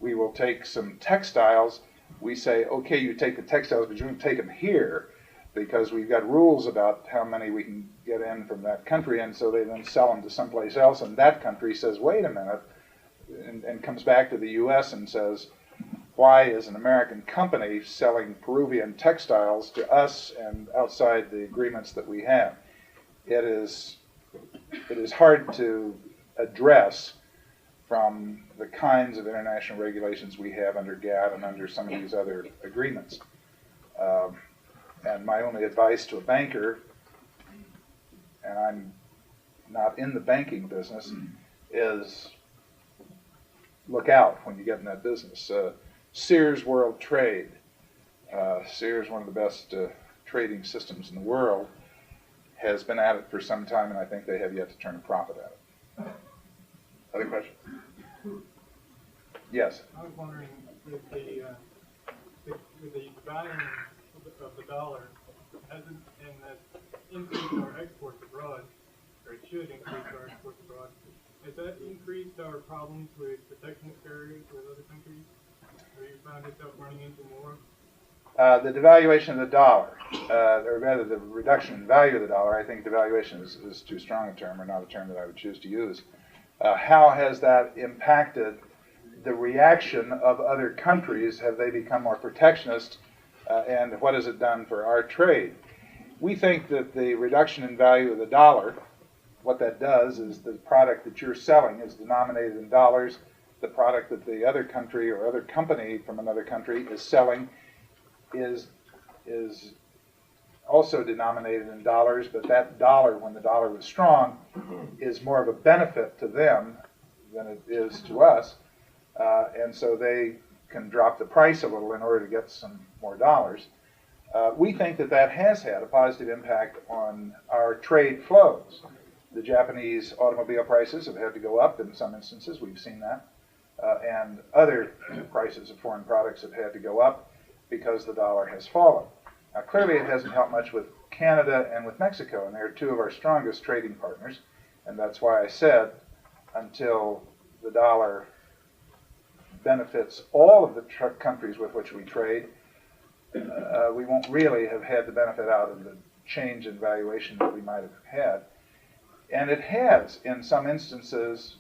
we will take some textiles, we say, okay, you take the textiles, but you don't take them here, because we've got rules about how many we can get in from that country, and so they then sell them to someplace else, and that country says, wait a minute, and comes back to the U.S. and says, why is an American company selling Peruvian textiles to us and outside the agreements that we have? It is hard to address from the kinds of international regulations we have under GATT and under some of these other agreements. And my only advice to a banker, and I'm not in the banking business, is look out when you get in that business. Sears World Trade. Sears, one of the best trading systems in the world, has been at it for some time, and I think they have yet to turn a profit at it. Other questions? Yes. I was wondering if the value of the dollar hasn't increased our exports abroad, or it should increase our exports abroad. Has that increased our problems with protectionist barriers with other countries? Have you found yourself running into more? The devaluation of the dollar, or rather the reduction in value of the dollar, I think devaluation is too strong a term, or not a term that I would choose to use. How has that impacted the reaction of other countries? Have they become more protectionist? And what has it done for our trade? We think that the reduction in value of the dollar, what that does is the product that you're selling is denominated in dollars. The product that the other country or other company from another country is selling is also denominated in dollars, but that dollar, when the dollar was strong, is more of a benefit to them than it is to us. And so they can drop the price a little in order to get some more dollars. We think that that has had a positive impact on our trade flows. The Japanese automobile prices have had to go up in some instances. We've seen that. And other prices of foreign products have had to go up because the dollar has fallen. Now, clearly it hasn't helped much with Canada and with Mexico, and they're two of our strongest trading partners. And that's why I said until the dollar benefits all of the countries with which we trade, we won't really have had the benefit out of the change in valuation that we might have had. And it has, in some instances,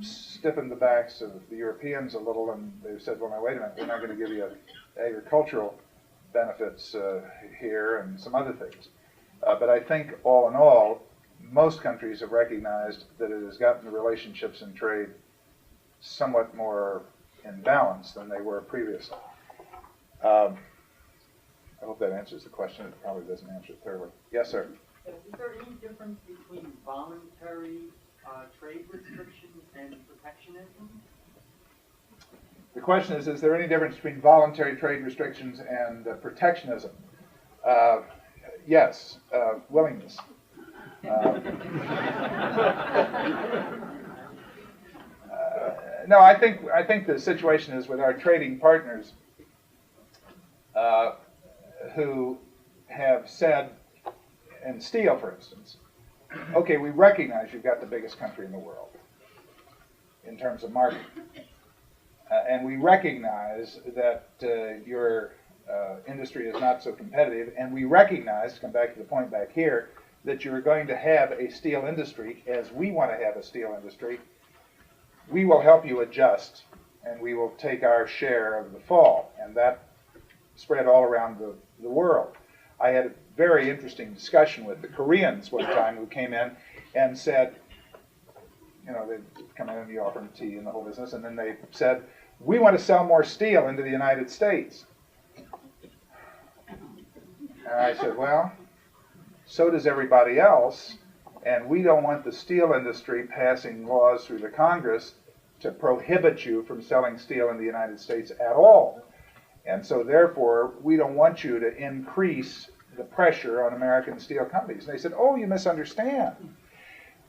stiffened the backs of the Europeans a little, and they've said, well, now, wait a minute, we're not going to give you agricultural benefits here and some other things. But I think, all in all, most countries have recognized that it has gotten the relationships in trade somewhat more in balance than they were previously. I hope that answers the question. It probably doesn't answer it thoroughly. Yes, sir? Is there any difference between voluntary trade restrictions and protectionism? The question is there any difference between voluntary trade restrictions and protectionism? Yes, willingness. No, I think the situation is with our trading partners who have said, in steel, for instance, okay, we recognize you've got the biggest country in the world in terms of market. And we recognize that your industry is not so competitive, and we recognize, to come back to the point back here, that you're going to have a steel industry as we want to have a steel industry. We will help you adjust, and we will take our share of the fall. And that spread all around the world. I had a very interesting discussion with the Koreans one time who came in and said, you know, they'd come in and you offer them tea and the whole business, and then they said, we want to sell more steel into the United States. And I said, well, so does everybody else, and we don't want the steel industry passing laws through the Congress to prohibit you from selling steel in the United States at all. And so therefore, we don't want you to increase the pressure on American steel companies. And they said, oh, you misunderstand.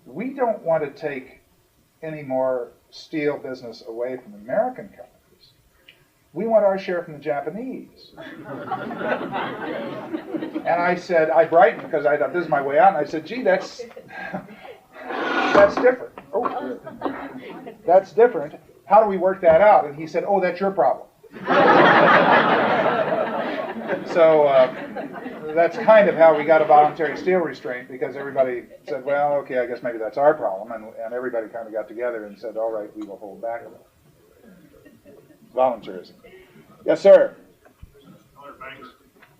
We don't want to take any more steel business away from American companies. We want our share from the Japanese. And I said, I brightened because I thought this is my way out. And I said, gee, that's different. Oh, that's different. How do we work that out? And he said, oh, that's your problem. So that's kind of how we got a voluntary steel restraint, because everybody said, well, okay, I guess maybe that's our problem, and everybody kind of got together and said, all right, we will hold back a little. Voluntarism. Yes, sir. Mr. Banks,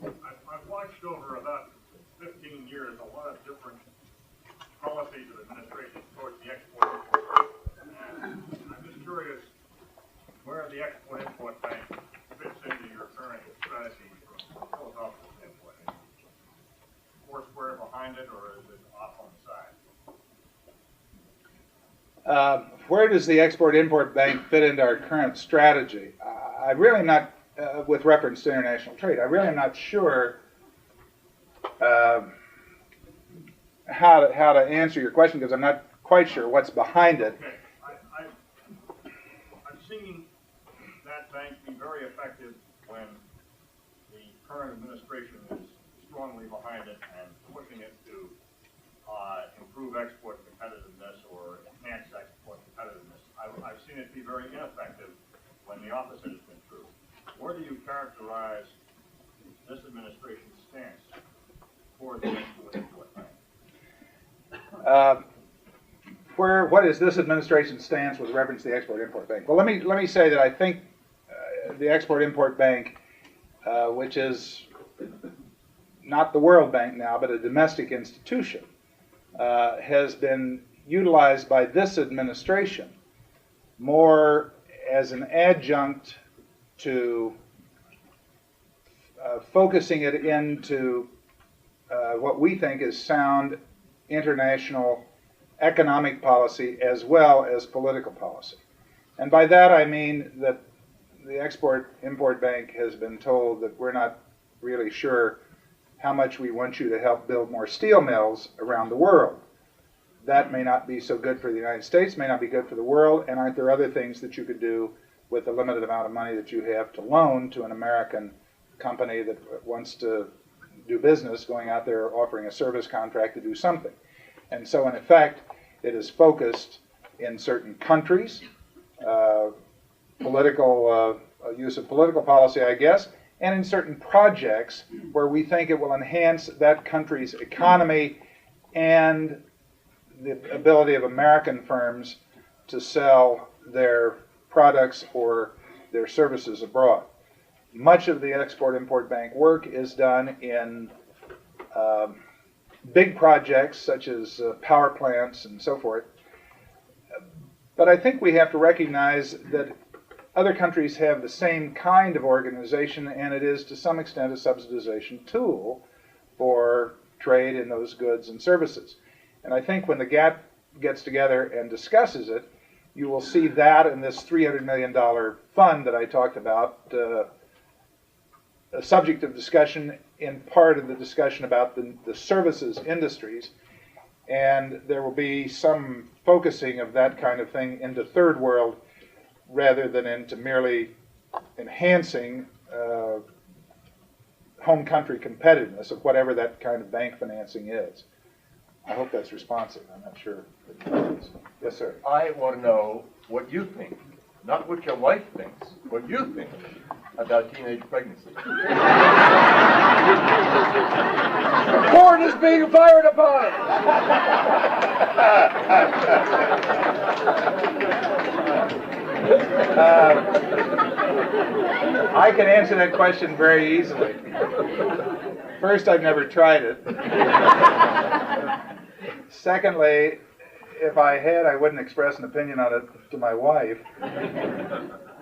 I've watched over about 15 years a lot of different policies of administration towards the export. And I'm just curious where the Export-Import Bank fits into your current strategy from a philosophical standpoint. Four square behind it, or is it off on the side? Where does the Export-Import Bank fit into our current strategy? I really am not, with reference to international trade, I really am not sure how to answer your question, because I'm not quite sure what's behind it. Okay. I've seen that bank be very effective when the current administration is strongly behind it and pushing it to improve export competitiveness or enhance export competitiveness. I've seen it be very ineffective when the opposite has been true. Where do you characterize this administration's stance toward the Export-Import Bank? What is this administration's stance with reference to the Export-Import Bank? Well, let me say that I think the Export-Import Bank, which is not the World Bank now, but a domestic institution, has been utilized by this administration more as an adjunct to focusing it into what we think is sound international economic policy as well as political policy. And by that I mean that the Export-Import Bank has been told that we're not really sure how much we want you to help build more steel mills around the world. That may not be so good for the United States, may not be good for the world, and aren't there other things that you could do with the limited amount of money that you have to loan to an American company that wants to do business, going out there offering a service contract to do something? And so in effect, it is focused in certain countries, political use of political policy, I guess, and in certain projects where we think it will enhance that country's economy and the ability of American firms to sell their products or their services abroad. Much of the Export-Import Bank work is done in big projects such as power plants and so forth. But I think we have to recognize that other countries have the same kind of organization, and it is to some extent a subsidization tool for trade in those goods and services. And I think when the GATT gets together and discusses it, you will see that in this $300 million fund that I talked about, a subject of discussion in part of the discussion about the services industries. And there will be some focusing of that kind of thing into third world rather than into merely enhancing home country competitiveness of whatever that kind of bank financing is. I hope that's responsive. I'm not sure. Yes, sir. I want to know what you think, not what your wife thinks, what you think about teenage pregnancy. Corn is being fired upon! I can answer that question very easily. First, I've never tried it. Secondly, if I had, I wouldn't express an opinion on it to my wife.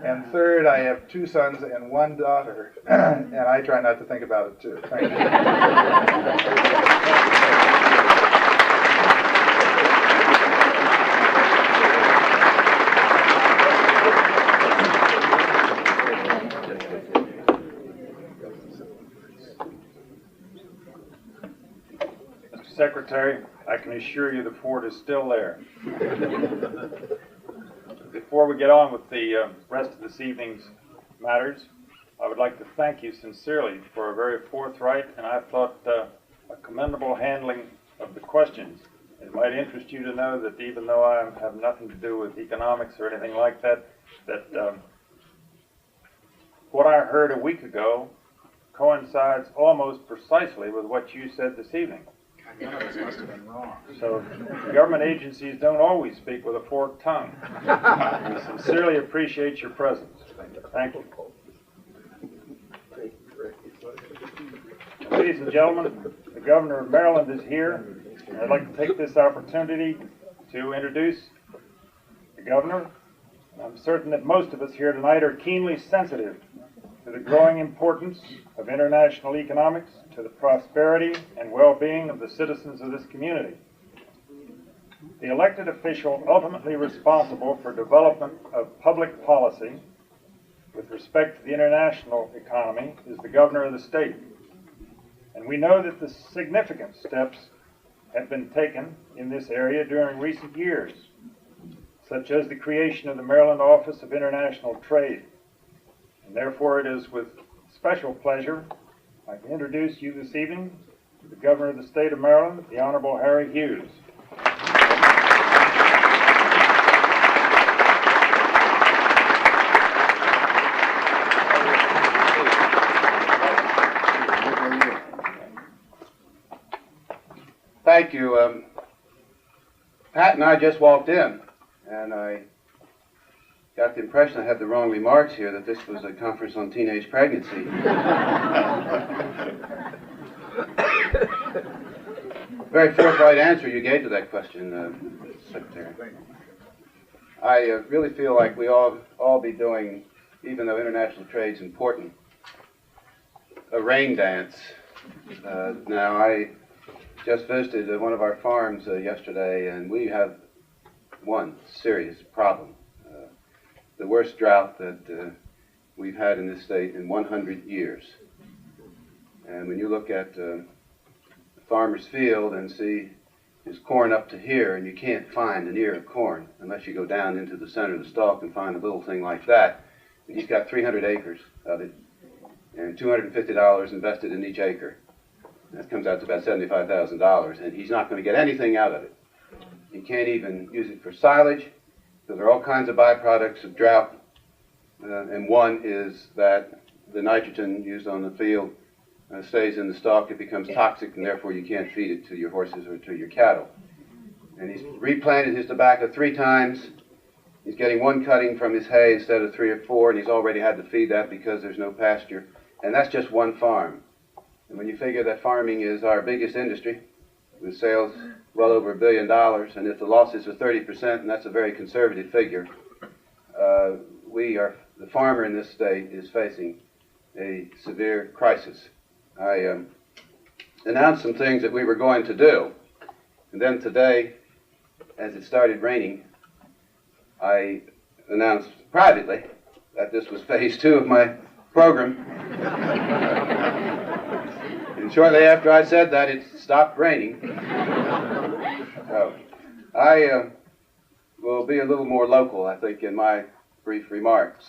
And third, I have 2 sons and 1 daughter, and I try not to think about it too. Thank Mr. Secretary, I can assure you the fort is still there. Before we get on with the rest of this evening's matters, I would like to thank you sincerely for a very forthright and I thought a commendable handling of the questions. It might interest you to know that even though I have nothing to do with economics or anything like that, what I heard a week ago coincides almost precisely with what you said this evening. None of us must have been wrong. So government agencies don't always speak with a forked tongue. We sincerely appreciate your presence. Thank you. Ladies and gentlemen, the Governor of Maryland is here, and I'd like to take this opportunity to introduce the Governor. I'm certain that most of us here tonight are keenly sensitive to the growing importance of international economics to the prosperity and well-being of the citizens of this community. The elected official ultimately responsible for development of public policy with respect to the international economy is the governor of the state. And we know that the significant steps have been taken in this area during recent years, such as the creation of the Maryland Office of International Trade. And therefore it is with special pleasure I can introduce you this evening to the Governor of the State of Maryland, the Honorable Harry Hughes. Thank you. Pat and I just walked in, and I got the impression I had the wrong remarks here, that this was a conference on teenage pregnancy. Very forthright answer you gave to that question, Secretary. I really feel like we all be doing, even though international trade's important, a rain dance. Now, I just visited one of our farms yesterday, and we have one serious problem. The worst drought that we've had in this state in 100 years. And when you look at the farmer's field and see his corn up to here, and you can't find an ear of corn unless you go down into the center of the stalk and find a little thing like that. And he's got 300 acres of it and $250 invested in each acre. That comes out to about $75,000, and he's not going to get anything out of it. He can't even use it for silage. So there are all kinds of byproducts of drought, and one is that the nitrogen used on the field stays in the stalk. It becomes toxic, and therefore you can't feed it to your horses or to your cattle. and he's replanted his tobacco 3 times. He's getting 1 cutting from his hay instead of 3 or 4, and he's already had to feed that because there's no pasture. And that's just 1 farm. And when you figure that farming is our biggest industry, with sales well over $1 billion, and if the losses are 30%, and that's a very conservative figure, the farmer in this state is facing a severe crisis. I announced some things that we were going to do, and then today, as it started raining, I announced privately that this was phase 2 of my program. And shortly after I said that, it stopped raining. So I will be a little more local, I think, in my brief remarks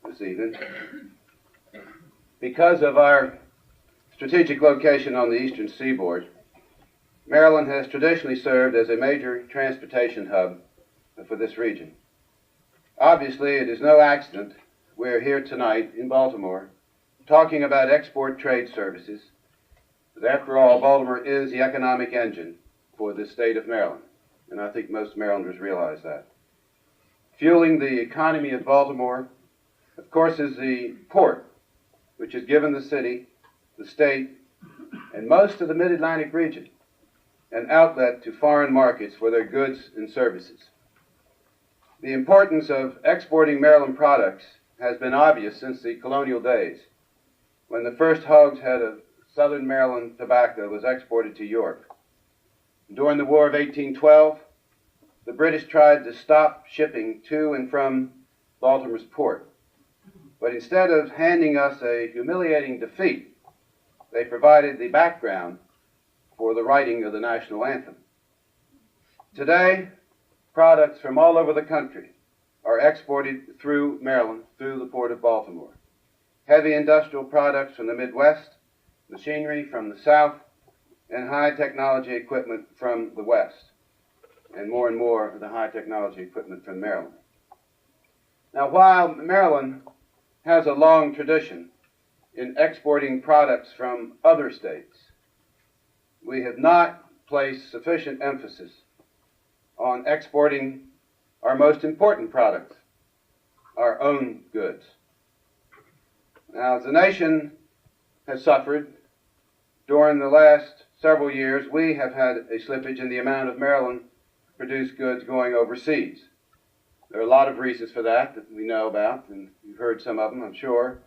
this evening. Because of our strategic location on the eastern seaboard, Maryland has traditionally served as a major transportation hub for this region. Obviously, it is no accident we're here tonight in Baltimore talking about export trade services, but after all, Baltimore is the economic engine for the state of Maryland, and I think most Marylanders realize that. Fueling the economy of Baltimore, of course, is the port, which has given the city, the state, and most of the Mid-Atlantic region an outlet to foreign markets for their goods and services. The importance of exporting Maryland products has been obvious since the colonial days, when the first hogshead of Southern Maryland tobacco was exported to Europe. During the War of 1812, the British tried to stop shipping to and from Baltimore's port. But instead of handing us a humiliating defeat, they provided the background for the writing of the national anthem. Today, products from all over the country are exported through Maryland, through the Port of Baltimore. Heavy industrial products from the Midwest, machinery from the South, and high technology equipment from the West, and more of the high technology equipment from Maryland. Now, while Maryland has a long tradition in exporting products from other states, we have not placed sufficient emphasis on exporting our most important products, our own goods. Now, as the nation has suffered during the last several years, we have had a slippage in the amount of Maryland-produced goods going overseas. There are a lot of reasons for that we know about, and you've heard some of them, I'm sure.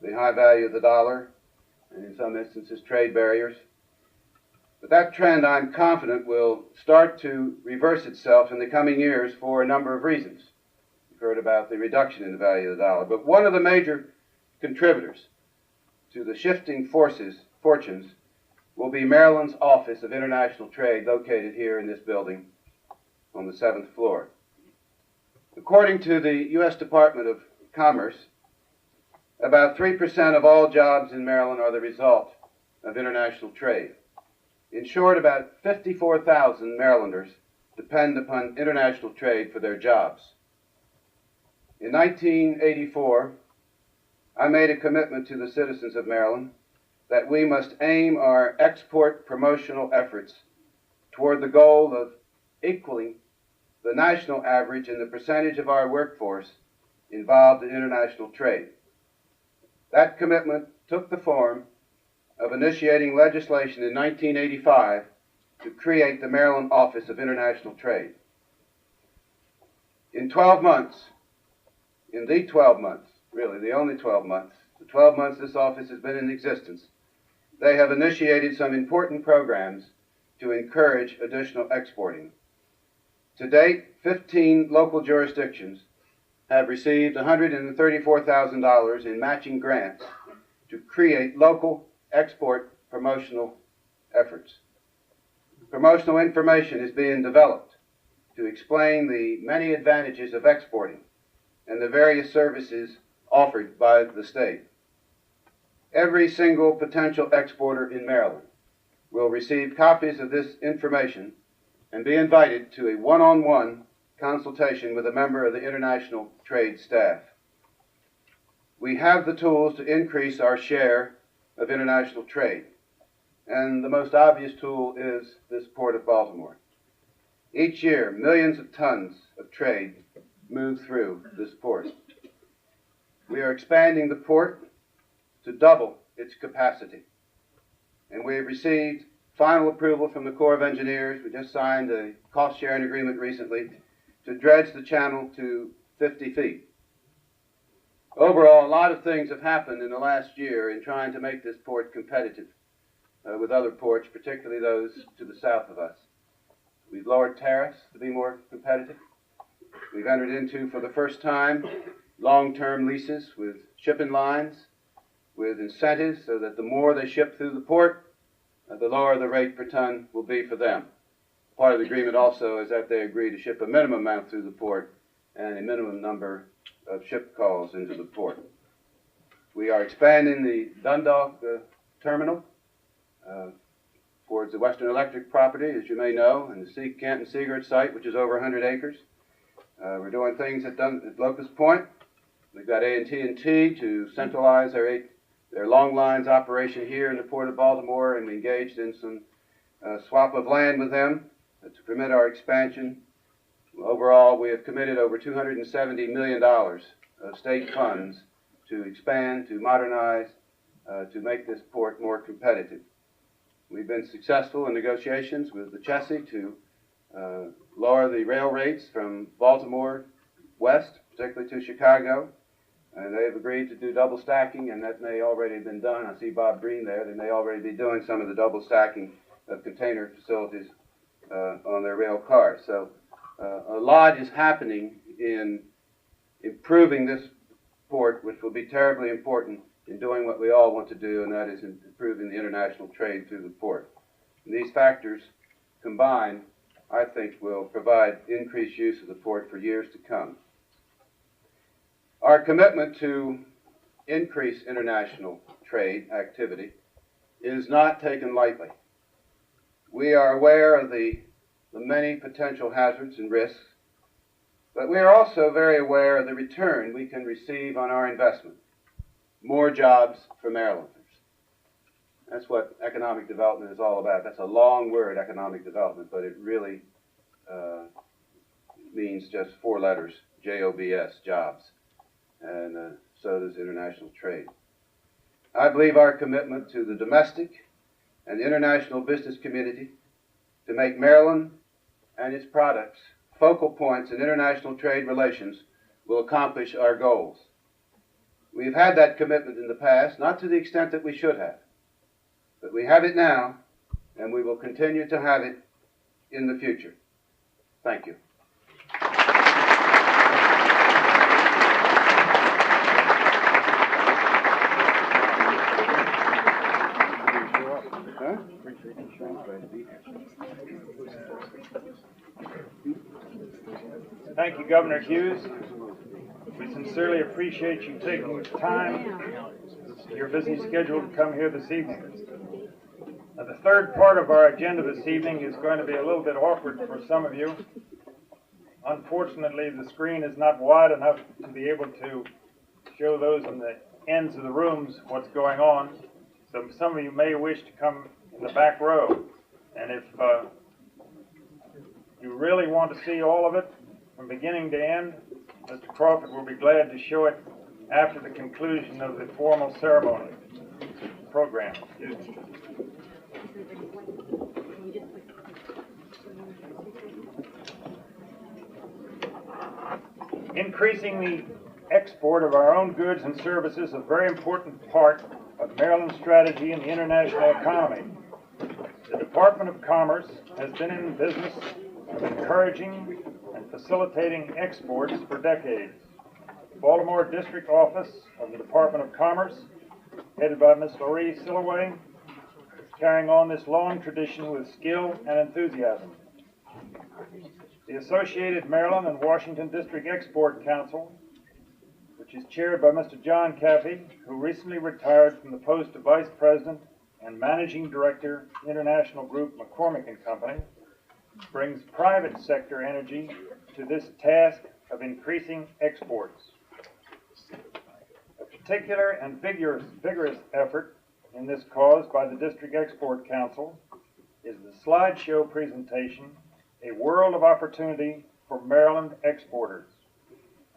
The high value of the dollar, and in some instances, trade barriers. But that trend, I'm confident, will start to reverse itself in the coming years for a number of reasons. You've heard about the reduction in the value of the dollar. But one of the major contributors to the shifting fortunes will be Maryland's Office of International Trade, located here in this building on the 7th floor. According to the U.S. Department of Commerce, about 3% of all jobs in Maryland are the result of international trade. In short, about 54,000 Marylanders depend upon international trade for their jobs. In 1984, I made a commitment to the citizens of Maryland that we must aim our export promotional efforts toward the goal of equaling the national average in the percentage of our workforce involved in international trade. That commitment took the form of initiating legislation in 1985 to create the Maryland Office of International Trade. In 12 months, in the 12 months, really the only 12 months, the 12 months this office has been in existence, they have initiated some important programs to encourage additional exporting. To date, 15 local jurisdictions have received $134,000 in matching grants to create local export promotional efforts. Promotional information is being developed to explain the many advantages of exporting and the various services offered by the state. Every single potential exporter in Maryland will receive copies of this information and be invited to a one-on-one consultation with a member of the international trade staff. We have the tools to increase our share of international trade, and the most obvious tool is this Port of Baltimore. Each year, millions of tons of trade move through this port. We are expanding the port to double its capacity. And we have received final approval from the Corps of Engineers. We just signed a cost-sharing agreement recently to dredge the channel to 50 feet. Overall, a lot of things have happened in the last year in trying to make this port competitive with other ports, particularly those to the south of us. We've lowered tariffs to be more competitive. We've entered into, for the first time, long-term leases with shipping lines, with incentives so that the more they ship through the port, the lower the rate per ton will be for them. Part of the agreement also is that they agree to ship a minimum amount through the port and a minimum number of ship calls into the port. We are expanding the Dundalk terminal towards the Western Electric property, as you may know, and the Canton Seagirt site, which is over 100 acres. We're doing things at Locust Point. We've got AT&T to centralize their long lines operation here in the Port of Baltimore, and we engaged in some swap of land with them to permit our expansion. Overall, we have committed over $270 million of state funds to expand, to modernize, to make this port more competitive. We've been successful in negotiations with the Chessie to lower the rail rates from Baltimore west, particularly to Chicago. And they've agreed to do double stacking, and that may already have been done. I see Bob Green there. They may already be doing some of the double stacking of container facilities on their rail cars. So a lot is happening in improving this port, which will be terribly important in doing what we all want to do, and that is improving the international trade through the port. And these factors combined, I think, will provide increased use of the port for years to come. Our commitment to increase international trade activity is not taken lightly. We are aware of the many potential hazards and risks, but we are also very aware of the return we can receive on our investment. More jobs for Marylanders. That's what economic development is all about. That's a long word, economic development, but it really means just 4 letters, J-O-B-S, jobs. And so does international trade. I believe our commitment to the domestic and international business community to make Maryland and its products focal points in international trade relations will accomplish our goals. We've had that commitment in the past, not to the extent that we should have, but we have it now, and we will continue to have it in the future. Thank you. Thank you, Governor Hughes. We sincerely appreciate you taking time, your busy schedule, to come here this evening. Now, the third part of our agenda this evening is going to be a little bit awkward for some of you. Unfortunately, the screen is not wide enough to be able to show those on the ends of the rooms what's going on. So some of you may wish to come in the back row. And if you really want to see all of it from beginning to end, Mr. Crawford will be glad to show it after the conclusion of the formal ceremony program. Increasing the export of our own goods and services is a very important part of Maryland's strategy in the international economy. The Department of Commerce has been in the business of encouraging and facilitating exports for decades. The Baltimore District Office of the Department of Commerce, headed by Ms. Laurie Silloway, is carrying on this long tradition with skill and enthusiasm. The Associated Maryland and Washington District Export Council, which is chaired by Mr. John Caffey, who recently retired from the post of Vice President and Managing Director, International Group McCormick & Company, brings private sector energy to this task of increasing exports. A particular and vigorous effort in this cause by the District Export Council is the slideshow presentation a world of opportunity for Maryland exporters.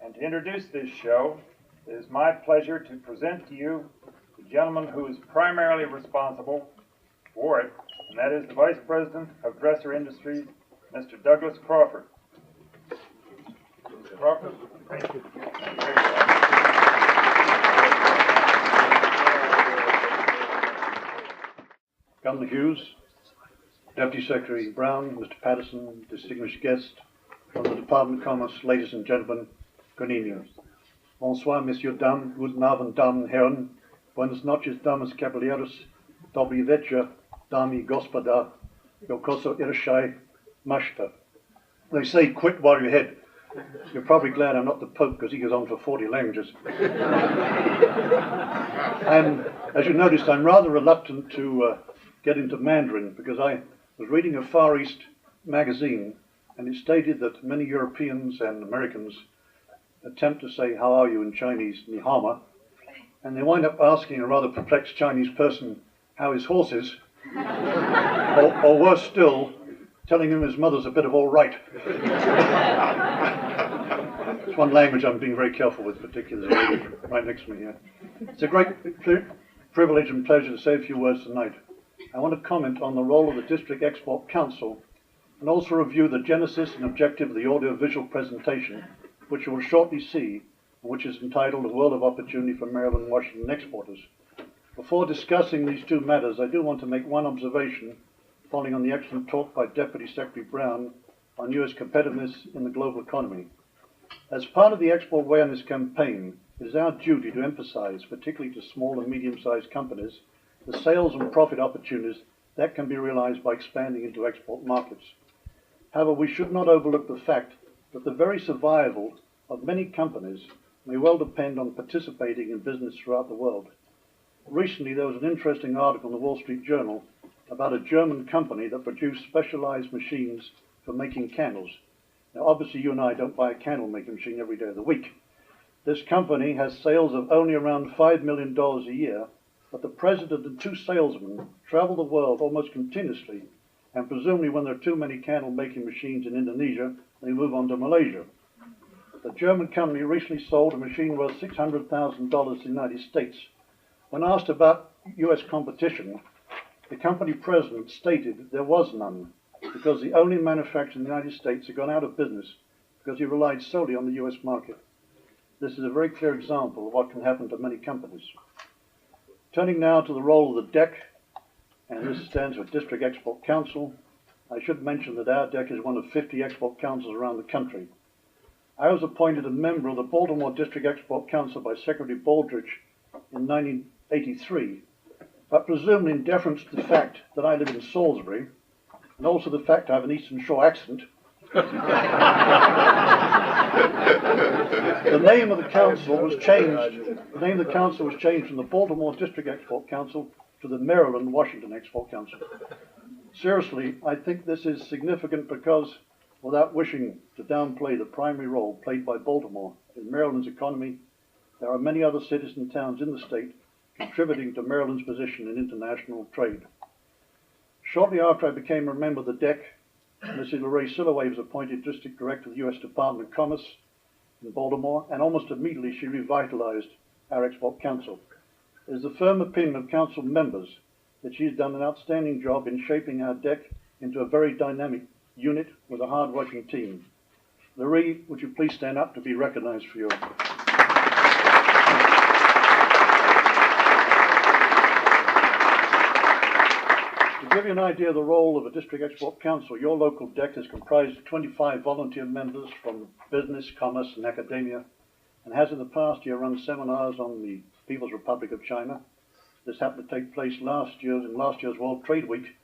And to introduce this show, it is my pleasure to present to you the gentleman who is primarily responsible for it, and that is the Vice President of Dresser Industries, Mr. Douglas Crawford. Mr. Crawford, thank you. Governor Hughes, Deputy Secretary Brown, Mr. Patterson, distinguished guests from the Department of Commerce, ladies and gentlemen, good evening. Bonsoir, Messieurs, Dames, guten Abend, Damen und Herren, buenas noches, damas y caballeros, dobry večer, dami y gospoda, yokoso irashai mashta. They say quit while you're ahead. You're probably glad I'm not the Pope because he goes on for 40 languages. And as you noticed, I'm rather reluctant to get into Mandarin because I was reading a Far East magazine and it stated that many Europeans and Americans attempt to say how are you in Chinese, ni hao ma, and they wind up asking a rather perplexed Chinese person how his horse is, or worse still, telling him his mother's a bit of all right. It's one language I'm being very careful with, particularly right next to me here. It's a great privilege and pleasure to say a few words tonight. I want to comment on the role of the District Export Council and also review the genesis and objective of the audio-visual presentation, which you will shortly see, and which is entitled A World of Opportunity for Maryland and Washington Exporters. Before discussing these two matters, I do want to make one observation following on the excellent talk by Deputy Secretary Brown on U.S. competitiveness in the global economy. As part of the export awareness campaign, it is our duty to emphasize, particularly to small and medium-sized companies, the sales and profit opportunities that can be realized by expanding into export markets. However, we should not overlook the fact that the very survival of many companies may well depend on participating in business throughout the world. Recently, there was an interesting article in the Wall Street Journal about a German company that produced specialized machines for making candles. Now, obviously, you and I don't buy a candle making machine every day of the week. This company has sales of only around $5 million a year, but the president and two salesmen travel the world almost continuously, and presumably when there are too many candle making machines in Indonesia, they move on to Malaysia. The German company recently sold a machine worth $600,000 in the United States. When asked about U.S. competition, the company president stated there was none, because the only manufacturers in the United States had gone out of business because he relied solely on the U.S. market. This is a very clear example of what can happen to many companies. Turning now to the role of the DEC, and this stands for District Export Council, I should mention that our DEC is one of 50 export councils around the country. I was appointed a member of the Baltimore District Export Council by Secretary Baldrige in 1983, but presumably in deference to the fact that I live in Salisbury, and also the fact I have an Eastern Shore accent, the name of the council was changed. The name of the council was changed from the Baltimore District Export Council to the Maryland Washington Export Council. Seriously, I think this is significant because, without wishing to downplay the primary role played by Baltimore in Maryland's economy, there are many other cities and towns in the state contributing to Maryland's position in international trade. Shortly after I became a member of the DEC, Mrs. Lorraine Silloway was appointed District Director of the U.S. Department of Commerce in Baltimore, and almost immediately she revitalized our Export Council. It is the firm opinion of Council members that she's done an outstanding job in shaping our DEC into a very dynamic unit with a hard-working team. Lorraine, would you please stand up to be recognized for your... To give you an idea of the role of a District Export Council, your local DEC is comprised of 25 volunteer members from business, commerce, and academia, and has in the past year run seminars on the People's Republic of China. This happened to take place in last year's World Trade Week,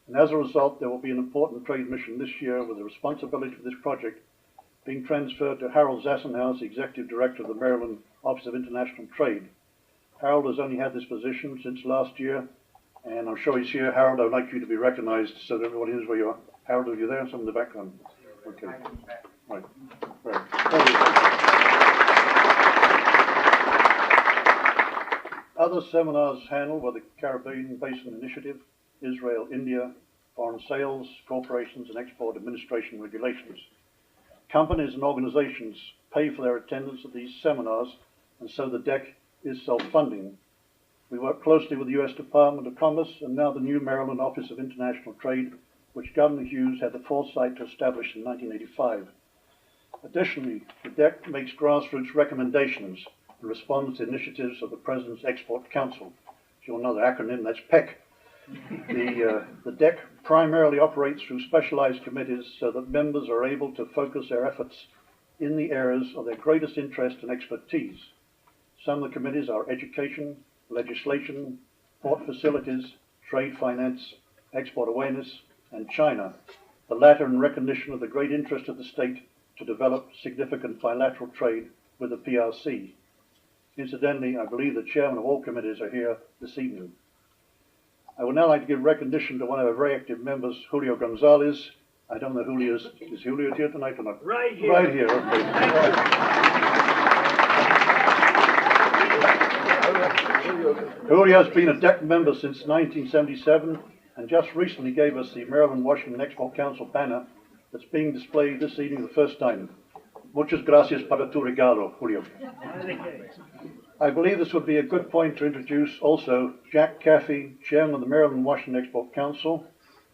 and as a result, there will be an important trade mission this year with the responsibility for this project being transferred to Harold Zassenhaus, the Executive Director of the Maryland Office of International Trade. Harold has only had this position since last year, and I'm sure he's here. Harold, I would like you to be recognized so that everybody knows where you are. Harold, are you there? Some in the background. Okay. Right. Other seminars handled were the Caribbean Basin Initiative, Israel, India, foreign sales, corporations, and export administration regulations. Companies and organizations pay for their attendance at these seminars, and so the DEC is self-funding. We work closely with the U.S. Department of Commerce and now the new Maryland Office of International Trade, which Governor Hughes had the foresight to establish in 1985. Additionally, the DEC makes grassroots recommendations and responds to initiatives of the President's Export Council. As you'll know the acronym, that's PEC. The DEC primarily operates through specialized committees so that members are able to focus their efforts in the areas of their greatest interest and expertise. Some of the committees are education, legislation, port facilities, trade finance, export awareness, and China, the latter in recognition of the great interest of the state to develop significant bilateral trade with the PRC. Incidentally, I believe the chairman of all committees are here this evening. I would now like to give recognition to one of our very active members, Julio Gonzalez. I don't know Julio's, is Julio here tonight or not? Right here. Right here, okay. Julio has been a DEC member since 1977 and just recently gave us the Maryland-Washington Export Council banner that's being displayed this evening the first time. Muchas gracias para tu regalo, Julio. I believe this would be a good point to introduce also Jack Caffey, Chairman of the Maryland-Washington Export Council.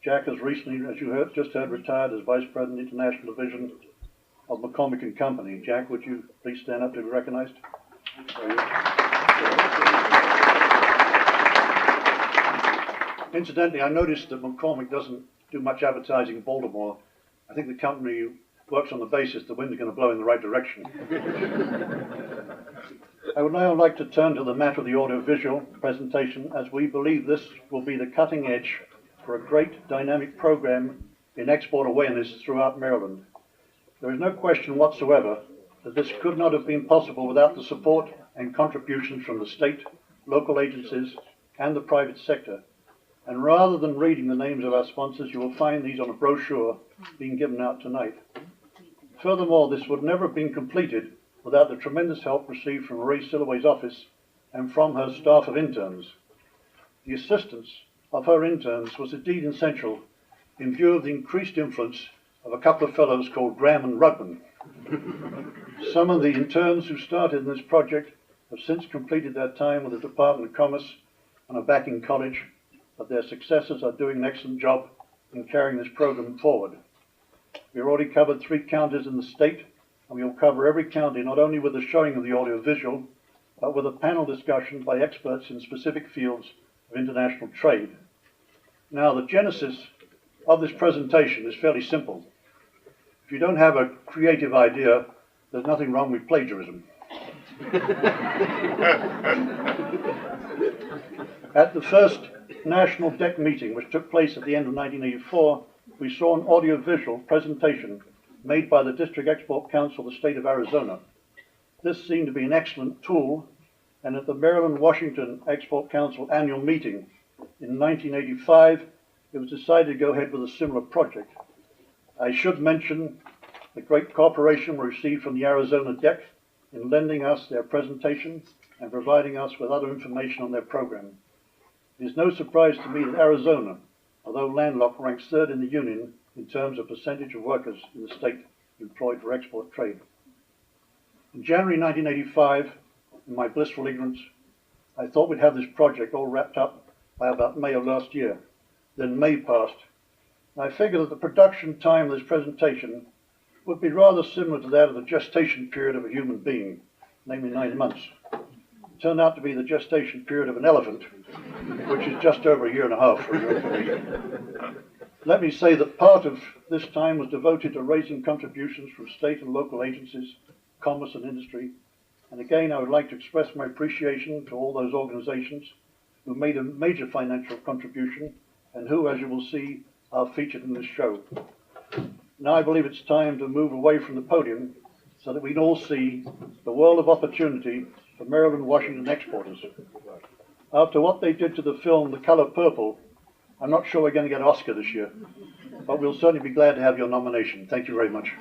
Jack has recently, as you just heard, retired as Vice President, International Division of McCormick and Company. Jack, would you please stand up to be recognized? Incidentally, I noticed that McCormick doesn't do much advertising in Baltimore. I think the company works on the basis the wind's going to blow in the right direction. I would now like to turn to the matter of the audiovisual presentation, as we believe this will be the cutting edge for a great dynamic program in export awareness throughout Maryland. There is no question whatsoever that this could not have been possible without the support and contributions from the state, local agencies, and the private sector. And rather than reading the names of our sponsors, you will find these on a brochure being given out tonight. Furthermore, this would never have been completed without the tremendous help received from Marie Silloway's office and from her staff of interns. The assistance of her interns was indeed essential in view of the increased influence of a couple of fellows called Graham and Rudman. Some of the interns who started in this project have since completed their time with the Department of Commerce and are back in college, but their successors are doing an excellent job in carrying this program forward. We've already covered 3 counties in the state, and we will cover every county not only with the showing of the audiovisual, but with a panel discussion by experts in specific fields of international trade. Now, the genesis of this presentation is fairly simple. If you don't have a creative idea, there's nothing wrong with plagiarism. At the first National DEC meeting, which took place at the end of 1984, we saw an audiovisual presentation made by the District Export Council of the state of Arizona. This seemed to be an excellent tool, and at the Maryland-Washington Export Council annual meeting in 1985, it was decided to go ahead with a similar project. I should mention the great cooperation we received from the Arizona DEC in lending us their presentation and providing us with other information on their program. It is no surprise to me that Arizona, although landlocked, ranks 3rd in the union in terms of percentage of workers in the state employed for export trade. In January 1985, in my blissful ignorance, I thought we'd have this project all wrapped up by about May of last year. Then May passed, and I figured that the production time of this presentation would be rather similar to that of the gestation period of a human being, namely 9 months. It turned out to be the gestation period of an elephant, which is just over a year and a half for your information. Let me say that part of this time was devoted to raising contributions from state and local agencies, commerce and industry. And again, I would like to express my appreciation to all those organizations who made a major financial contribution and who, as you will see, are featured in this show. Now I believe it's time to move away from the podium so that we can all see the world of opportunity for Maryland-Washington exporters. After what they did to the film The Color Purple, I'm not sure we're going to get an Oscar this year, but we'll certainly be glad to have your nomination. Thank you very much.